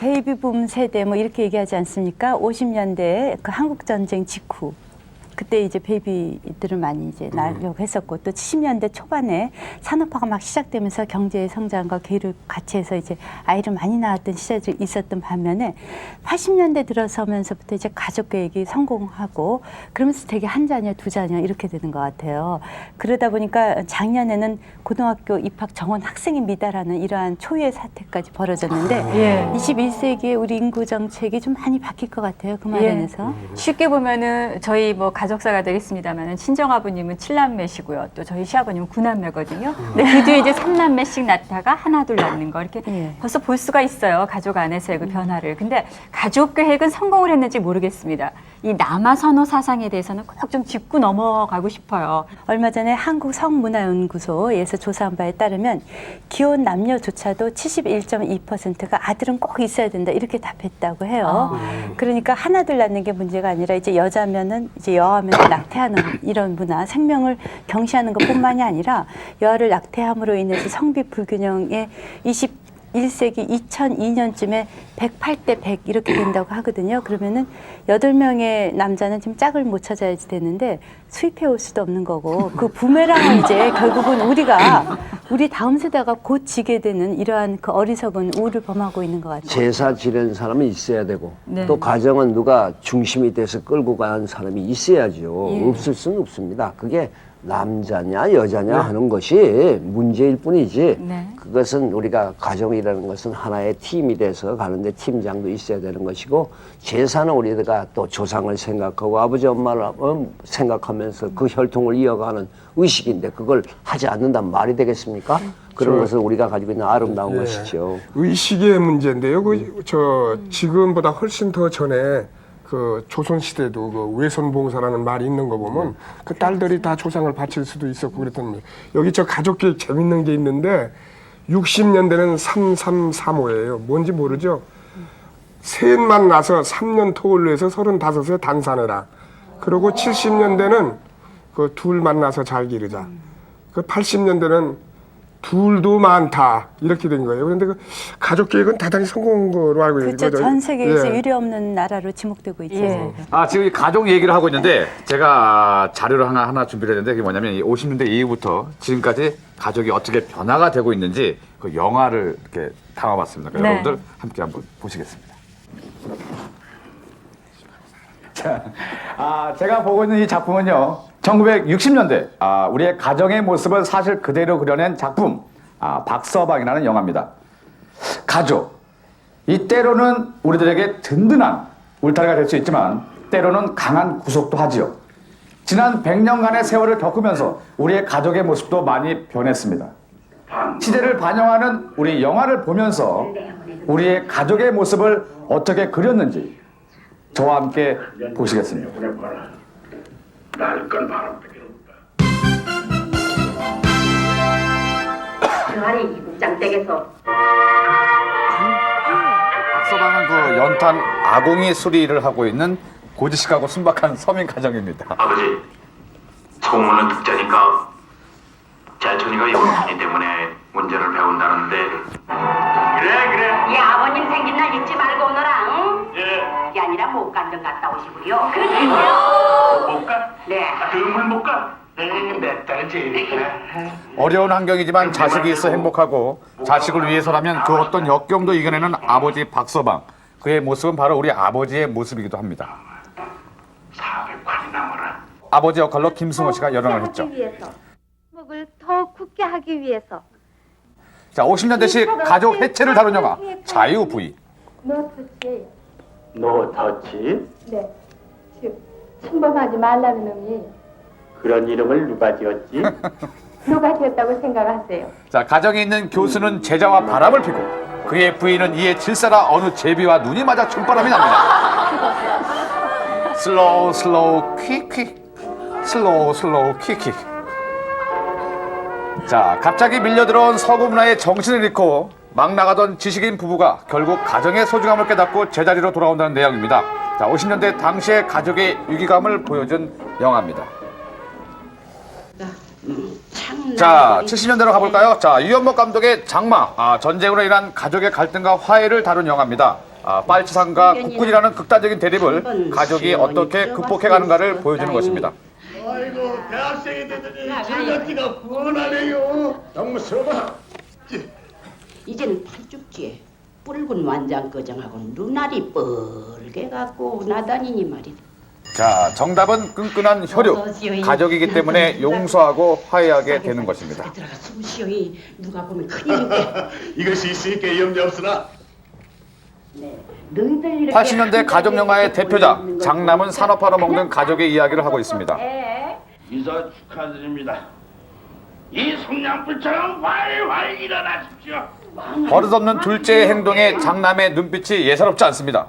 베이비붐 세대 뭐 이렇게 얘기하지 않습니까? 50년대 그 한국 전쟁 직후 그때 이제 베이비들을 많이 이제 낳으려고 했었고 또 70년대 초반에 산업화가 막 시작되면서 경제의 성장과 교육을 같이 해서 이제 아이를 많이 낳았던 시절이 있었던 반면에 80년대 들어서면서부터 이제 가족 계획이 성공하고 그러면서 되게 한 자녀, 두 자녀 이렇게 되는 것 같아요. 그러다 보니까 작년에는 고등학교 입학 정원 학생이 미달하는 이러한 초유의 사태까지 벌어졌는데 21세기에 우리 인구 정책이 좀 많이 바뀔 것 같아요. 그 마련에서. 쉽게 보면은 저희 뭐 가족사가 되겠습니다만은 친정아버님은 7남매시고요. 또 저희 시아버님은 9남매거든요. 근데 그 뒤에 이제 3남매씩 낳다가 하나 둘 낳는 거 이렇게 벌써 볼 수가 있어요. 가족 안에서의 그 변화를. 근데 가족 계획은 성공을 했는지 모르겠습니다. 이 남아선호 사상에 대해서는 꼭 좀 짚고 넘어가고 싶어요. 얼마 전에 한국성문화연구소에서 조사한 바에 따르면 기혼 남녀조차도 71.2%가 아들은 꼭 있어야 된다 이렇게 답했다고 해요. 그러니까 하나 둘 낳는 게 문제가 아니라 이제 여자면은 이제 여하면 낙태하는 이런 문화, 생명을 경시하는 것뿐만이 아니라 여아를 낙태함으로 인해서 성비 불균형에 21세기 2002년쯤에 108대 100 이렇게 된다고 하거든요. 그러면은 8명의 남자는 지금 짝을 못 찾아야지 되는데 수입해 올 수도 없는 거고 그 부메랑을 이제 결국은 우리 다음 세대가 곧 지게 되는 이러한 그 어리석은 우를 범하고 있는 것 같아요. 제사 지내는 사람이 있어야 되고 네. 또 가정은 누가 중심이 돼서 끌고 가는 사람이 있어야죠. 없을 수는 없습니다. 그게 남자냐 여자냐 하는 것이 문제일 뿐이지 그것은 우리가 가정이라는 것은 하나의 팀이 돼서 가는데 팀장도 있어야 되는 것이고 제사는 우리가 또 조상을 생각하고 아버지 엄마를 생각하면서 그 혈통을 이어가는 의식인데 그걸 하지 않는다면 말이 되겠습니까? 그런 것을 우리가 가지고 있는 아름다운 것이죠. 의식의 문제인데요. 지금보다 훨씬 더 전에 그 조선시대도 그 외손봉사라는 말이 있는 거 보면 그 딸들이 다 조상을 바칠 수도 있었고 그랬던 거예요. 여기 저 가족계획 재밌는 게 있는데 60년대는 3335예요. 뭔지 모르죠? 셋만 나서 3년 토를 해서 35세 단산해라. 그리고 70년대는 그 둘 만나서 잘 기르자. 그 80년대는 둘도 많다 이렇게 된 거예요. 그런데 그 가족 계획은 대단히 성공한 거로 알고 있는 그렇죠. 거죠. 전 세계에서 유례 없는 나라로 지목되고 있죠. 지금 이 가족 얘기를 하고 있는데 제가 자료를 하나 준비를 했는데 그게 뭐냐면 이 50년대 이후부터 지금까지 가족이 어떻게 변화가 되고 있는지 그 영화를 이렇게 담아봤습니다. 그래서 여러분들 함께 한번 보시겠습니다. 자, 제가 보고 있는 이 작품은요. 1960년대 우리의 가정의 모습을 사실 그대로 그려낸 작품 박서방이라는 영화입니다. 가족, 이 때로는 우리들에게 든든한 울타리가 될 수 있지만 때로는 강한 구속도 하지요. 지난 100년간의 세월을 겪으면서 우리의 가족의 모습도 많이 변했습니다. 시대를 반영하는 우리 영화를 보면서 우리의 가족의 모습을 어떻게 그렸는지 저와 함께 보시겠습니다. 아니 이국장 댁에서 박서방은 그 연탄 아궁이 수리를 하고 있는 고지식하고 순박한 서민 가정입니다. 아버지, 소문은 듣자니까 재천이가 영순이 때문에 문제를 배운다는데. 그래. 이 아버님 생긴 날 잊지 말고 오너라. 응? 그게 아니라 목간좀 갔다 오시고요. 그러게요. 못 가? 네. 정말 못 가? 내 딸지. 어려운 환경이지만 자식이 있어 행복하고 자식을 위해서라면 그 어떤 역경도 이겨내는 아버지 박서방. 그의 모습은 바로 우리 아버지의 모습이기도 합니다. 400관이 남아라. 아버지 역할로 김승호 씨가 열연을 했죠. 목을 더 굳게 하기 위해서. 자, 50년대식 가족 해체를 다룬 영화 자유부위. 노터치예요. 노터치? 네. 침범하지 말라는 의미예요. 그런 이름을 누가 지었지? 누가 지었다고 생각하세요? 자, 가정에 있는 교수는 제자와 바람을 피고 그의 부인은 이에 질사라 어느 제비와 눈이 맞아 춤바람이 납니다. 슬로우 슬로우 퀵퀵 슬로우 슬로우 퀵퀵. 자, 갑자기 밀려들어온 서구 문화의 정신을 잃고 막 나가던 지식인 부부가 결국 가정의 소중함을 깨닫고 제자리로 돌아온다는 내용입니다. 자, 50년대 당시의 가족의 위기감을 보여준 영화입니다. 자, 70년대로 가볼까요? 자, 유연목 감독의 장마. 전쟁으로 인한 가족의 갈등과 화해를 다룬 영화입니다. 빨치산과 국군이라는 극단적인 대립을 가족이 어떻게 극복해가는가를 보여주는 것입니다. 아이고 대학생이 되더니 즐겁기가 뻔하네요. 너무 서봐. 이제는 팔죽지에 붉은 완장거정하고 눈알이 뻘게 갖고 나다니니 말이다. 자, 정답은 끈끈한 혈육. 가족이기 때문에 용서하고 화해하게 되는 것입니다. 들어가 숨쉬어이 누가 보면 큰일인데. 이것이 있으니까 염려 없으나. 너희들 이렇게 80년대 가족 영화의 대표작 장남은 산업화로 먹는 가족의 이야기를 하고 있습니다. 이사 축하드립니다. 이 성냥불처럼 활활 일어나십시오. 버릇없는 둘째의 행동에 장남의 눈빛이 예사롭지 않습니다.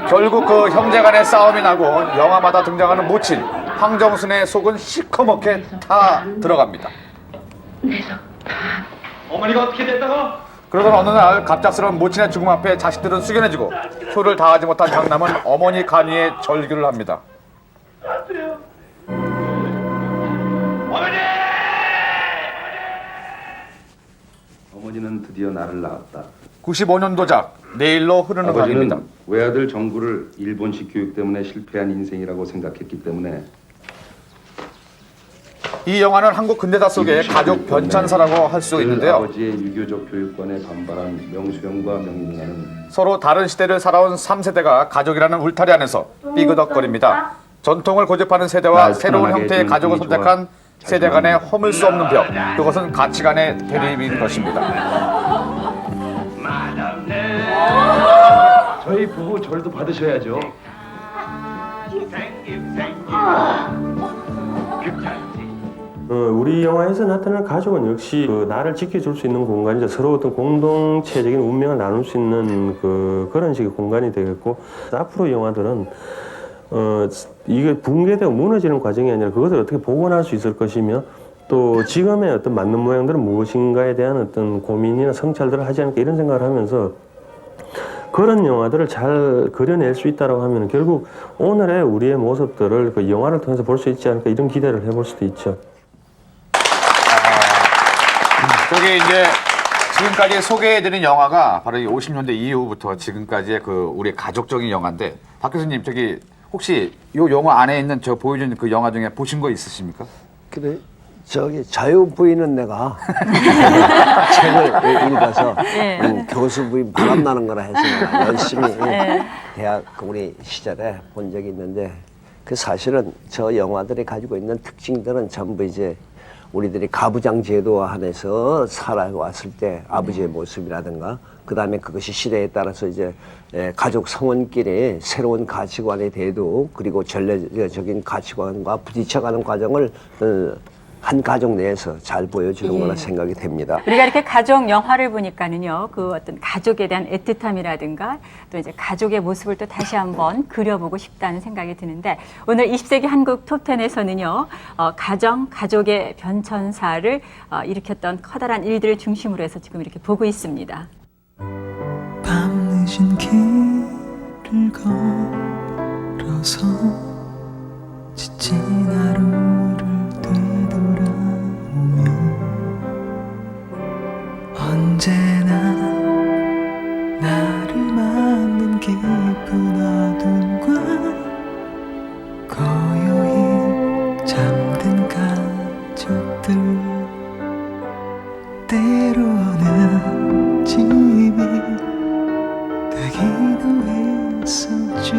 결국 그 형제 간의 싸움이 나고 영화마다 등장하는 모친 황정순의 속은 시커멓게 타 들어갑니다. 어머니가 어떻게 됐다고? 그러던 어느 날 갑작스러운 모친의 죽음 앞에 자식들은 숙연해지고 효를 다하지 못한 장남은 어머니 간이에 절규를 합니다. 어머니는 드디어 나를 낳았다. 95년도작 내일로 흐르는 강입니다. 아버지는 외아들 정구를 일본식 교육 때문에 실패한 인생이라고 생각했기 때문에 이 영화는 한국 근대사 속의 가족 변찬사라고 할 수 있는데요. 아버지의 유교적 교육관에 반발한 명수형과 명인이라는 서로 다른 시대를 살아온 3세대가 가족이라는 울타리 안에서 삐그덕거립니다. 전통을 고집하는 세대와 새로운 형태의 가족을 선택한 세대 간의 허물 수 없는 벽, 그것은 가치관의 대립인 것입니다. 저희 부부 절도 받으셔야죠. 우리 영화에서 나타나는 가족은 역시 나를 지켜줄 수 있는 공간이죠. 서로 어떤 공동체적인 운명을 나눌 수 있는 그런 식의 공간이 되겠고, 앞으로 영화들은 이게 붕괴되고 무너지는 과정이 아니라 그것을 어떻게 복원할 수 있을 것이며, 또 지금의 어떤 맞는 모양들은 무엇인가에 대한 어떤 고민이나 성찰들을 하지 않을까 이런 생각을 하면서 그런 영화들을 잘 그려낼 수 있다고 하면 결국 오늘의 우리의 모습들을 그 영화를 통해서 볼 수 있지 않을까 이런 기대를 해볼 수도 있죠. 저게 이제 지금까지 소개해드린 영화가 바로 이 50년대 이후부터 지금까지의 그 우리 가족적인 영화인데, 박 교수님 저기 혹시 이 영화 안에 있는 저 보여준 그 영화 중에 보신 거 있으십니까? 그래 저기 자유 부인은 내가 책을 읽어서 교수 부인 바람나는 거라 해서 내가 열심히 대학 우리 시절에 본 적이 있는데, 그 사실은 저 영화들이 가지고 있는 특징들은 전부 이제 우리들이 가부장 제도 안에서 살아왔을 때 아버지의 모습이라든가, 그 다음에 그것이 시대에 따라서 이제 가족 성원끼리 새로운 가치관의 대두, 그리고 전례적인 가치관과 부딪혀가는 과정을 한 가족 내에서 잘 보여주는 거라 생각이 됩니다. 우리가 이렇게 가족 영화를 보니까는요, 그 어떤 가족에 대한 애틋함이라든가 또 이제 가족의 모습을 또 다시 한번 그려보고 싶다는 생각이 드는데, 오늘 20세기 한국 톱10에서는요, 가족의 변천사를 일으켰던 커다란 일들을 중심으로 해서 지금 이렇게 보고 있습니다. 밤늦은 길을 걸어서 지친 하루를 언제나 나를 맞는 깊은 어둠과 고요히 잠든 가족들, 때로는 집이 되기도 했었죠.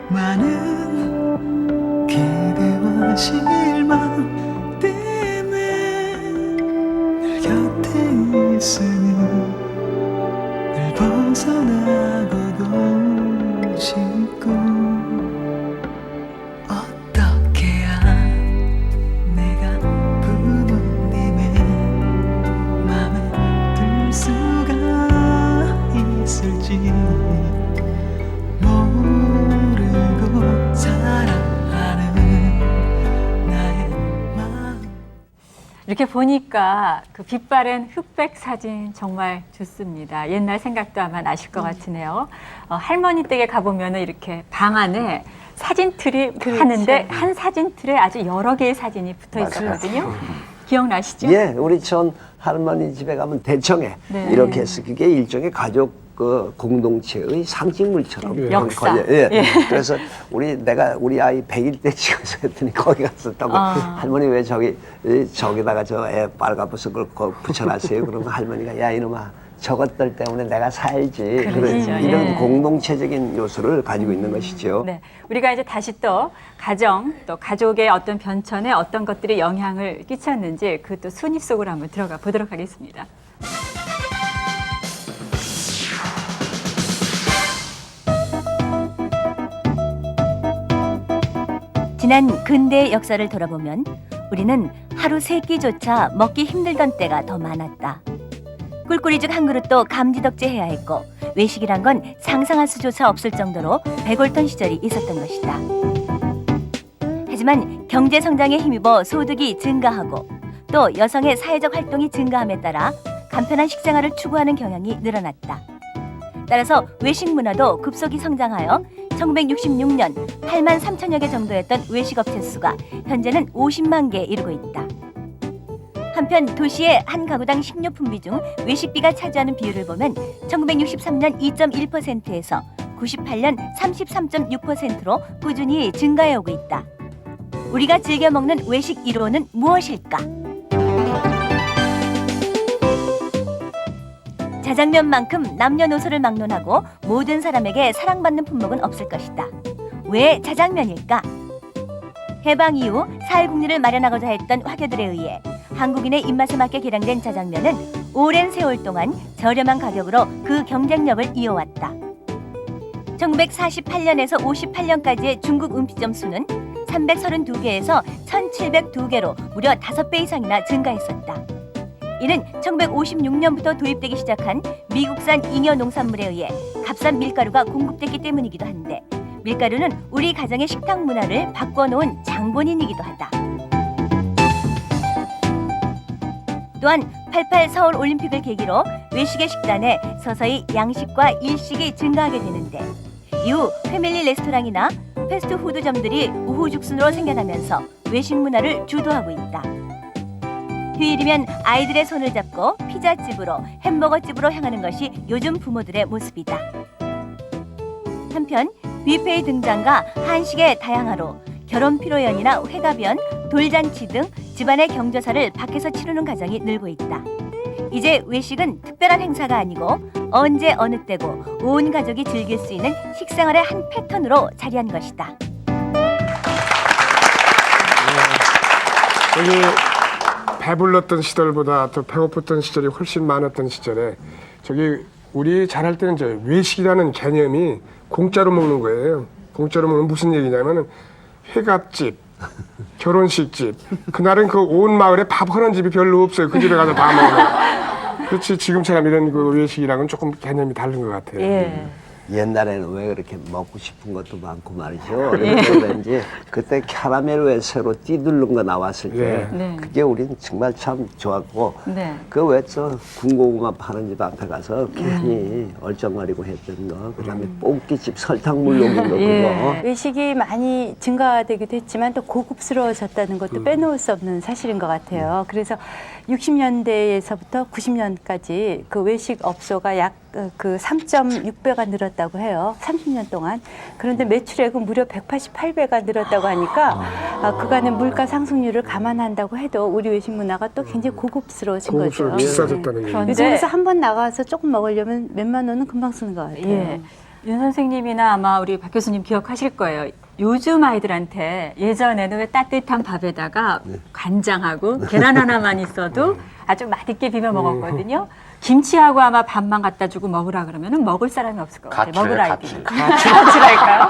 많은 기대와 실망 곁에 있으니 늘 벗어나고도 싶고, 어떻게 해야 내가 부모님의 맘에 들 수가 있을지 모르고 살아가는 나의 마음. 이렇게 보니까 그 빛바랜 흑백 사진 정말 좋습니다. 옛날 생각도 아마 나실 것 같으네요. 할머니 댁에 가보면 이렇게 방 안에 사진 틀이 하는데 한 사진 틀에 아주 여러 개의 사진이 붙어 있었거든요. 기억나시죠? 예, 우리 전 할머니 집에 가면 대청에 네. 이렇게 해서 그게 일종의 가족 그 공동체의 상징물처럼 역사. 예. 예. 그래서 내가 우리 아이 100일 때 찍어서 했더니 거기 갔었다고 할머니 왜 저기다가 저 애 빨간버섯을 붙여놨어요? 그러면 할머니가 야 이놈아 저것들 때문에 내가 살지. 그렇죠. 이런 예. 공동체적인 요소를 가지고 있는 것이죠. 네, 우리가 이제 다시 또 가정, 또 가족의 어떤 변천에 어떤 것들이 영향을 끼쳤는지 그 또 순위 속으로 한번 들어가 보도록 하겠습니다. 지난 근대의 역사를 돌아보면 우리는 하루 세 끼조차 먹기 힘들던 때가 더 많았다. 꿀꿀이죽 한 그릇도 감지덕지해야 했고 외식이란 건 상상할 수조차 없을 정도로 배골던 시절이 있었던 것이다. 하지만 경제 성장에 힘입어 소득이 증가하고 또 여성의 사회적 활동이 증가함에 따라 간편한 식생활을 추구하는 경향이 늘어났다. 따라서 외식 문화도 급속히 성장하여 1966년 8만 3천여 개 정도였던 외식업체 수가 현재는 50만 개에 이르고 있다. 한편 도시의 한 가구당 식료품비 중 외식비가 차지하는 비율을 보면 1963년 2.1%에서 98년 33.6%로 꾸준히 증가해오고 있다. 우리가 즐겨 먹는 외식 1호는 무엇일까? 자장면만큼 남녀노소를 막론하고 모든 사람에게 사랑받는 품목은 없을 것이다. 왜 자장면일까? 해방 이후 사회국리를 마련하고자 했던 화교들에 의해 한국인의 입맛에 맞게 개량된 자장면은 오랜 세월 동안 저렴한 가격으로 그 경쟁력을 이어왔다. 1948년에서 58년까지의 중국 음식점 수는 332개에서 1702개로 무려 5배 이상이나 증가했었다. 이는 1956년부터 도입되기 시작한 미국산 잉여 농산물에 의해 값싼 밀가루가 공급됐기 때문이기도 한데 밀가루는 우리 가정의 식탁 문화를 바꿔놓은 장본인이기도 하다. 또한 88 서울 올림픽을 계기로 외식의 식단에 서서히 양식과 일식이 증가하게 되는데 이후 패밀리 레스토랑이나 패스트푸드점들이 우후죽순으로 생겨나면서 외식 문화를 주도하고 있다. 휴일이면 아이들의 손을 잡고 피자집으로 햄버거집으로 향하는 것이 요즘 부모들의 모습이다. 한편 뷔페의 등장과 한식의 다양화로 결혼 피로연이나 회가변, 돌잔치 등 집안의 경조사를 밖에서 치르는 가정이 늘고 있다. 이제 외식은 특별한 행사가 아니고 언제 어느 때고 온 가족이 즐길 수 있는 식생활의 한 패턴으로 자리한 것이다. 여기 배불렀던 시절보다 더 배고팠던 시절이 훨씬 많았던 시절에 저기 우리 잘할 때는 저 외식이라는 개념이 공짜로 먹는 거예요. 공짜로 먹는 무슨 얘기냐면은 회갑집, 결혼식집. 그날은 그 온 마을에 밥 하는 집이 별로 없어요. 그 집에 가서 다 먹어요. 그렇지 지금처럼 이런 그 외식이랑은 조금 개념이 다른 것 같아요. 예. 옛날에는 왜 그렇게 먹고 싶은 것도 많고 말이죠. 그런지 그때 캐러멜 왜 새로 띠들른 거 나왔을 때 네. 그게 우리는 정말 참 좋았고 네. 그 왜 저 군고구마 파는 집 앞에 가서 괜히 얼쩡거리고 했던 거 그다음에 뽕기집 설탕물 녹인 거 그거 외식이 많이 증가되기도 했지만 또 고급스러워졌다는 것도 빼놓을 수 없는 사실인 것 같아요. 그래서 60년대에서부터 90년까지 그 외식 업소가 약 그 3.6배가 늘었다고 해요. 30년 동안. 그런데 매출액은 무려 188배가 늘었다고 하니까 그간의 물가 상승률을 감안한다고 해도 우리 외식 문화가 또 굉장히 고급스러워진 거죠. 비싸졌다는 얘기. 요즘에서 한 번 나가서 조금 먹으려면 몇만 원은 금방 쓰는 것 같아요. 예. 윤 선생님이나 아마 우리 박 교수님 기억하실 거예요. 요즘 아이들한테 예전에는 왜 따뜻한 밥에다가 간장하고 계란 하나만 있어도 아주 맛있게 비벼 먹었거든요. 김치하고 아마 밥만 갖다 주고 먹으라 그러면은 먹을 사람이 없을 것 같아요. 먹을 아이들. 가출할까요?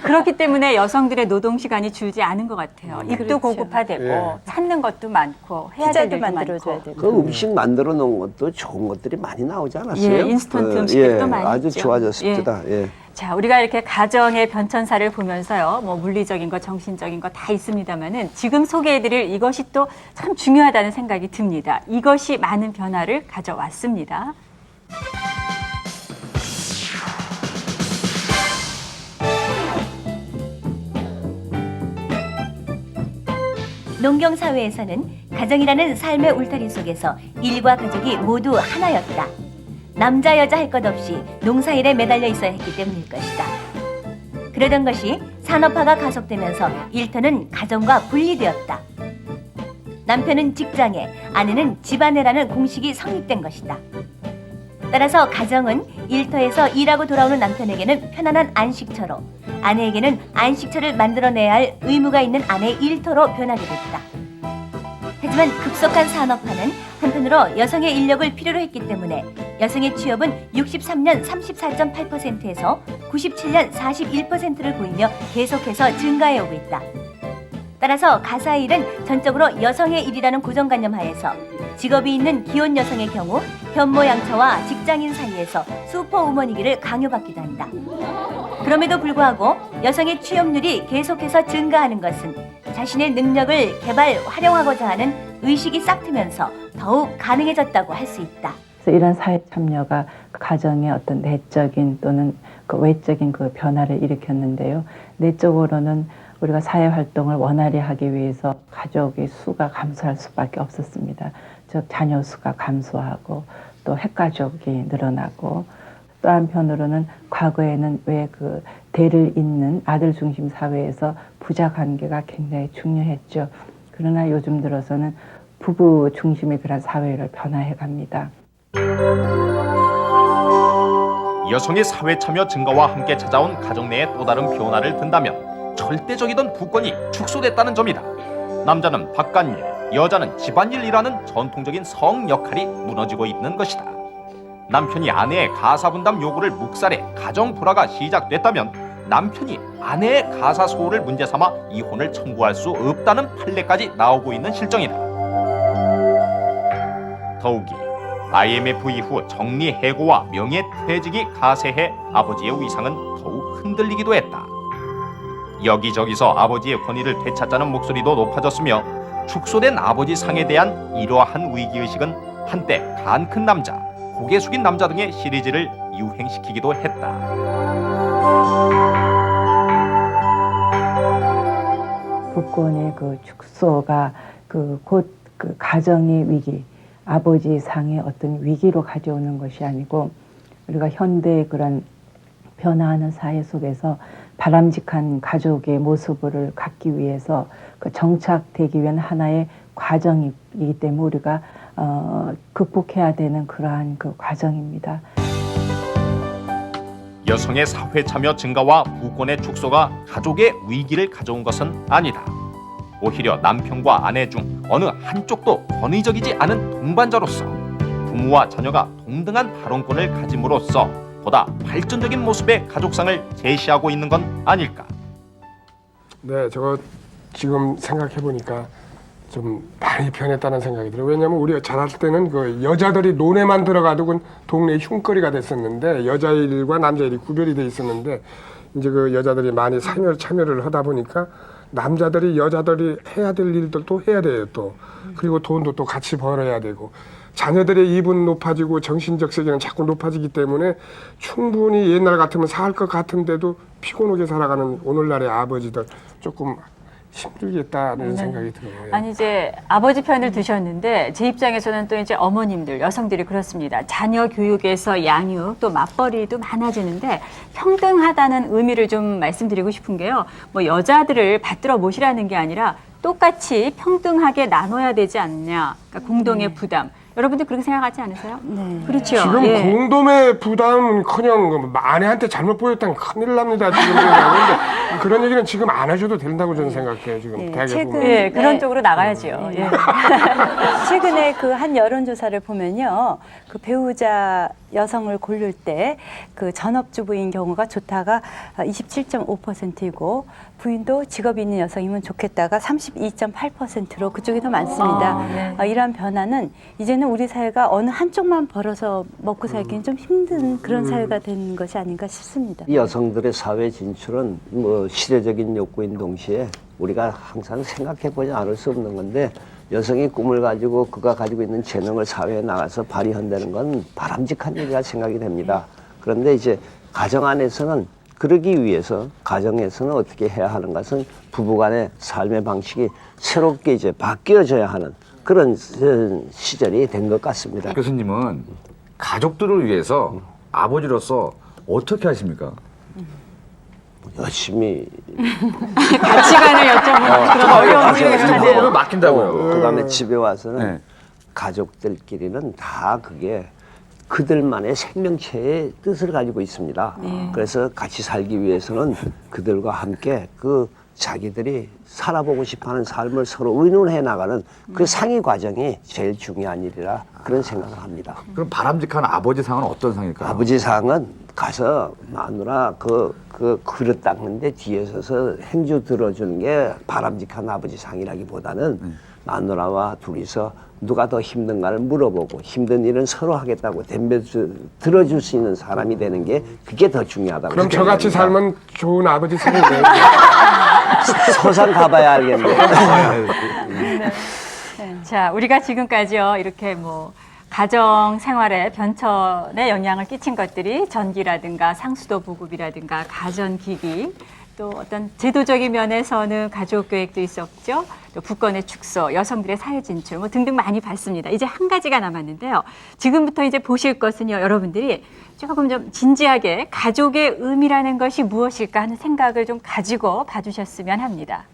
그렇기 때문에 여성들의 노동 시간이 줄지 않은 것 같아요. 입도 그렇죠. 고급화되고 예. 찾는 것도 많고 해야 될 피자도 일도 만들어줘야 많고. 되고. 그 음식 만들어 놓은 것도 좋은 것들이 많이 나오지 않았어요? 예, 인스턴트 음식들도 많이 아주 있죠. 좋아졌습니다. 예. 자, 우리가 이렇게 가정의 변천사를 보면서요, 뭐 물리적인 거, 정신적인 거 다 있습니다만은 지금 소개해드릴 이것이 또 참 중요하다는 생각이 듭니다. 이것이 많은 변화를 가져왔습니다. 농경 사회에서는 가정이라는 삶의 울타리 속에서 일과 가족이 모두 하나였다. 남자 여자 할 것 없이 농사일에 매달려 있어야 했기 때문일 것이다. 그러던 것이 산업화가 가속되면서 일터는 가정과 분리되었다. 남편은 직장에, 아내는 집안에라는 공식이 성립된 것이다. 따라서 가정은 일터에서 일하고 돌아오는 남편에게는 편안한 안식처로, 아내에게는 안식처를 만들어내야 할 의무가 있는 아내의 일터로 변하게 됐다. 하지만 급속한 산업화는 한편으로 여성의 인력을 필요로 했기 때문에 여성의 취업은 63년 34.8%에서 97년 41%를 보이며 계속해서 증가해 오고 있다. 따라서 가사일은 전적으로 여성의 일이라는 고정관념 하에서 직업이 있는 기혼 여성의 경우 현모양처와 직장인 사이에서 슈퍼우먼이기를 강요받기도 한다. 그럼에도 불구하고 여성의 취업률이 계속해서 증가하는 것은 자신의 능력을 개발, 활용하고자 하는 의식이 싹트면서 더욱 가능해졌다고 할 수 있다. 그래서 이런 사회 참여가 가정의 어떤 내적인 또는 그 외적인 그 변화를 일으켰는데요. 내적으로는 우리가 사회 활동을 원활히 하기 위해서 가족의 수가 감소할 수밖에 없었습니다. 즉 자녀 수가 감소하고 또 핵가족이 늘어나고 또 한편으로는 과거에는 왜 그 대를 잇는 아들 중심 사회에서 부자 관계가 굉장히 중요했죠. 그러나 요즘 들어서는 부부 중심의 그런 사회를 변화해 갑니다. 여성의 사회 참여 증가와 함께 찾아온 가정 내의 또 다른 변화를 든다면 절대적이던 부권이 축소됐다는 점이다. 남자는 바깥일, 여자는 집안일이라는 전통적인 성 역할이 무너지고 있는 것이다. 남편이 아내의 가사 분담 요구를 묵살해 가정 불화가 시작됐다면 남편이 아내의 가사 소홀을 문제 삼아 이혼을 청구할 수 없다는 판례까지 나오고 있는 실정이다. 더욱이 IMF 이후 정리해고와 명예퇴직이 가세해 아버지의 위상은 더욱 흔들리기도 했다. 여기저기서 아버지의 권위를 되찾자는 목소리도 높아졌으며 축소된 아버지 상에 대한 이러한 위기의식은 한때 간 큰 남자, 고개 숙인 남자 등의 시리즈를 유행시키기도 했다. 부권의 그 축소가 곧 그 가정의 위기, 아버지 상의 어떤 위기로 가져오는 것이 아니고 우리가 현대의 그런 변화하는 사회 속에서 바람직한 가족의 모습을 갖기 위해서 그 정착되기 위한 하나의 과정이기 때문에 우리가 극복해야 되는 그러한 그 과정입니다. 여성의 사회 참여 증가와 부권의 축소가 가족의 위기를 가져온 것은 아니다. 오히려 남편과 아내 중 어느 한쪽도 권위적이지 않은 동반자로서 부모와 자녀가 동등한 발언권을 가짐으로써 보다 발전적인 모습의 가족상을 제시하고 있는 건 아닐까? 네, 저거 지금 생각해 보니까 좀 많이 변했다는 생각이 들어요. 왜냐하면 우리가 자랄 때는 그 여자들이 논에만 들어가도 그 동네 흉거리가 됐었는데 여자 일과 남자 일이 구별이 돼 있었는데 이제 그 여자들이 많이 참여를 하다 보니까 남자들이 여자들이 해야 될 일들도 해야 돼요 또. 그리고 돈도 또 같이 벌어야 되고 자녀들의 입은 높아지고 정신적 세계는 자꾸 높아지기 때문에 충분히 옛날 같으면 살 것 같은데도 피곤하게 살아가는 오늘날의 아버지들 조금 힘들겠다는 생각이 들어요. 아니 이제 아버지 편을 드셨는데 제 입장에서는 또 이제 어머님들 여성들이 그렇습니다. 자녀 교육에서 양육 또 맞벌이도 많아지는데 평등하다는 의미를 좀 말씀드리고 싶은 게요. 뭐 여자들을 받들어 모시라는 게 아니라 똑같이 평등하게 나눠야 되지 않냐. 그러니까 공동의 부담. 여러분들 그렇게 생각하지 않으세요? 네. 그렇죠. 지금 예. 공동의 부담은커녕 아내한테 잘못 보였다면 큰일 납니다. 지금 그런데 그런 얘기는 지금 안 하셔도 된다고 저는 생각해요. 지금 대개 보면. 예, 그런 쪽으로 나가야죠. 예. 최근에 그 한 여론조사를 보면요, 그 배우자 여성을 고를 때 그 전업주부인 경우가 좋다가 27.5%이고 부인도 직업이 있는 여성이면 좋겠다가 32.8%로 그쪽이 더 많습니다. 이러한 변화는 이제는 우리 사회가 어느 한쪽만 벌어서 먹고 살기는 좀 힘든 그런 사회가 된 것이 아닌가 싶습니다. 이 여성들의 사회 진출은 뭐 시대적인 욕구인 동시에 우리가 항상 생각해보지 않을 수 없는 건데 여성이 꿈을 가지고 그가 가지고 있는 재능을 사회에 나가서 발휘한다는 건 바람직한 일이라 생각이 됩니다. 그런데 이제 가정 안에서는 그러기 위해서 가정에서는 어떻게 해야 하는 것은 부부간의 삶의 방식이 새롭게 이제 바뀌어져야 하는 그런 시절이 된 것 같습니다. 교수님은 가족들을 위해서 아버지로서 어떻게 하십니까? 열심히 가치관을 여쭤보는 그런 어려운 질문을 하네요. 맡긴다고요. 그다음에 집에 와서는 네. 가족들끼리는 다 그게 그들만의 생명체의 뜻을 가지고 있습니다. 그래서 같이 살기 위해서는 그들과 함께 그 자기들이 살아보고 싶어하는 삶을 서로 의논해 나가는 그 상의 과정이 제일 중요한 일이라 그런 생각을 합니다. 그럼 바람직한 아버지 상은 어떤 상일까요? 아버지 상은 가서 마누라 그 그릇 닦는데 뒤에 서서 행주 들어주는 게 바람직한 아버지 상이라기보다는 마누라와 둘이서 누가 더 힘든가를 물어보고 힘든 일은 서로 하겠다고 들어줄 수 있는 사람이 되는 게 그게 더 중요하다고 그럼 생각합니다. 저같이 살면 좋은 아버지 상이네요. 서산 가봐야 알겠네요. 자, 우리가 지금까지요, 이렇게 뭐, 가정 생활에 변천에 영향을 끼친 것들이 전기라든가 상수도 보급이라든가 가전기기, 또 어떤 제도적인 면에서는 가족 계획도 있었죠. 또 국권의 축소, 여성들의 사회 진출 뭐 등등 많이 봤습니다. 이제 한 가지가 남았는데요. 지금부터 이제 보실 것은요, 여러분들이 조금 좀 진지하게 가족의 의미라는 것이 무엇일까 하는 생각을 좀 가지고 봐주셨으면 합니다.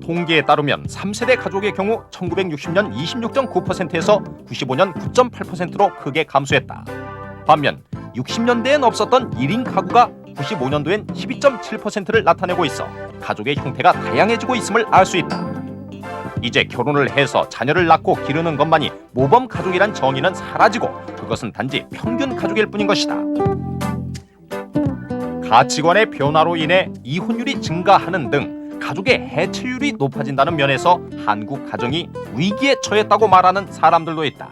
통계에 따르면 3세대 가족의 경우 1960년 26.9%에서 95년 9.8%로 크게 감소했다. 반면 60년대엔 없었던 1인 가구가 95년도엔 12.7%를 나타내고 있어 가족의 형태가 다양해지고 있음을 알 수 있다. 이제 결혼을 해서 자녀를 낳고 기르는 것만이 모범 가족이란 정의는 사라지고 그것은 단지 평균 가족일 뿐인 것이다. 가치관의 변화로 인해 이혼율이 증가하는 등 가족의 해체율이 높아진다는 면에서 한국 가정이 위기에 처했다고 말하는 사람들도 있다.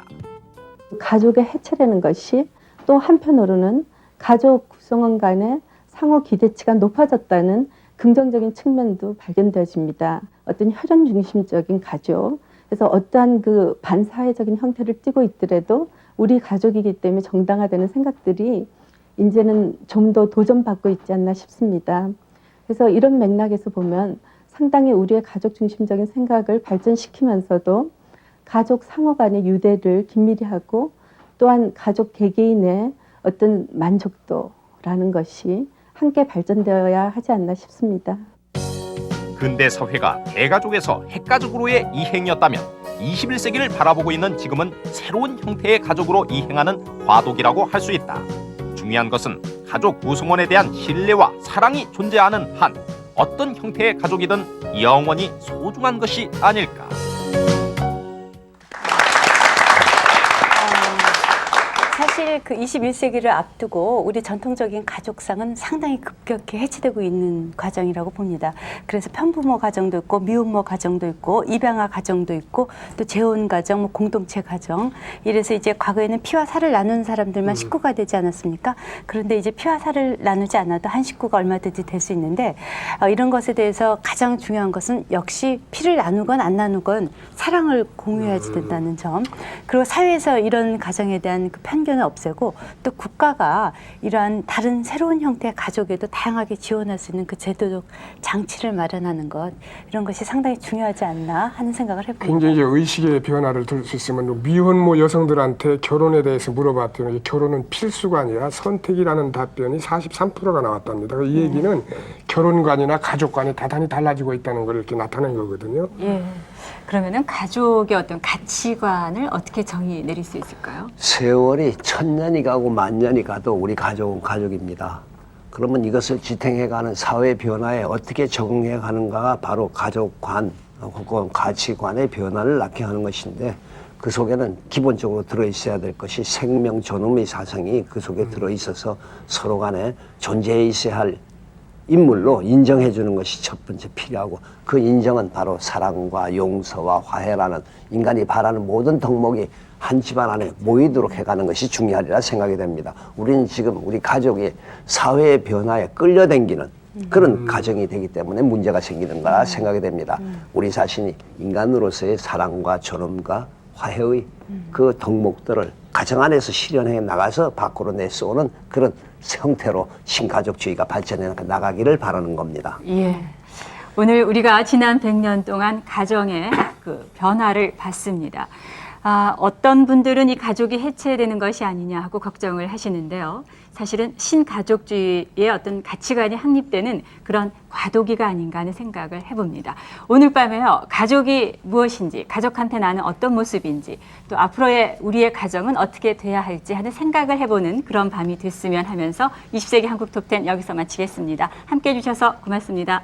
가족의 해체라는 것이 또 한편으로는 가족 구성원 간의 상호 기대치가 높아졌다는 긍정적인 측면도 발견되어집니다. 어떤 혈연 중심적인 가족, 그래서 어떠한 그 반사회적인 형태를 띠고 있더라도 우리 가족이기 때문에 정당화되는 생각들이 이제는 좀 더 도전받고 있지 않나 싶습니다. 그래서 이런 맥락에서 보면 상당히 우리의 가족 중심적인 생각을 발전시키면서도 가족 상호 간의 유대를 긴밀히 하고 또한 가족 개개인의 어떤 만족도라는 것이 함께 발전되어야 하지 않나 싶습니다. 근대 사회가 대가족에서 핵가족으로의 이행이었다면 21세기를 바라보고 있는 지금은 새로운 형태의 가족으로 이행하는 과도기라고 할 수 있다. 중요한 것은 가족 구성원에 대한 신뢰와 사랑이 존재하는 한 어떤 형태의 가족이든 영원히 소중한 것이 아닐까. 사실 그 21세기를 앞두고 우리 전통적인 가족상은 상당히 급격히 해체되고 있는 과정이라고 봅니다. 그래서 편부모 가정도 있고 미혼모 가정도 있고 입양아 가정도 있고 또 재혼 가정, 뭐 공동체 가정, 이래서 이제 과거에는 피와 살을 나눈 사람들만 식구가 되지 않았습니까? 그런데 이제 피와 살을 나누지 않아도 한 식구가 얼마든지 될 수 있는데 이런 것에 대해서 가장 중요한 것은 역시 피를 나누건 안 나누건 사랑을 공유해야지 된다는 점, 그리고 사회에서 이런 가정에 대한 그 편견을 없애고 또 국가가 이러한 다른 새로운 형태의 가족에도 다양하게 지원할 수 있는 그 제도적 장치를 마련하는 것, 이런 것이 상당히 중요하지 않나 하는 생각을 해봅니다. 굉장히 이제 의식의 변화를 들 수 있으면 미혼모 여성들한테 결혼에 대해서 물어봤더니 결혼은 필수가 아니라 선택이라는 답변이 43%가 나왔답니다. 이 얘기는 결혼관이나 가족관이 대단히 달라지고 있다는 걸 이렇게 나타낸 거거든요. 예. 그러면은 가족의 어떤 가치관을 어떻게 정의 내릴 수 있을까요? 세월이 1000년이 가고 10,000년이 가도 우리 가족은 가족입니다. 그러면 이것을 지탱해가는 사회 변화에 어떻게 적응해가는가가 바로 가족관 혹은 가치관의 변화를 낳게 하는 것인데, 그 속에는 기본적으로 들어있어야 될 것이 생명 존엄의 사상이 그 속에 들어있어서 서로 간에 존재해 있어야 할 인물로 인정해 주는 것이 첫 번째 필요하고, 그 인정은 바로 사랑과 용서와 화해라는 인간이 바라는 모든 덕목이 한 집안 안에 모이도록 해가는 것이 중요하리라 생각이 됩니다. 우리는 지금 우리 가족이 사회의 변화에 끌려다니는 그런 가정이 되기 때문에 문제가 생기는 거라 생각이 됩니다. 우리 자신이 인간으로서의 사랑과 존엄과 화해의 그 덕목들을 가정 안에서 실현해 나가서 밖으로 내쏘는 그런 형태로 신가족주의가 발전해 나가기를 바라는 겁니다. 예. 오늘 우리가 지난 100년 동안 가정의 그 변화를 봤습니다. 어떤 분들은 이 가족이 해체되는 것이 아니냐 하고 걱정을 하시는데요. 사실은 신가족주의의 어떤 가치관이 확립되는 그런 과도기가 아닌가 하는 생각을 해봅니다. 오늘 밤에요. 가족이 무엇인지, 가족한테 나는 어떤 모습인지, 또 앞으로의 우리의 가정은 어떻게 돼야 할지 하는 생각을 해보는 그런 밤이 됐으면 하면서 20세기 한국 톱10 여기서 마치겠습니다. 함께해 주셔서 고맙습니다.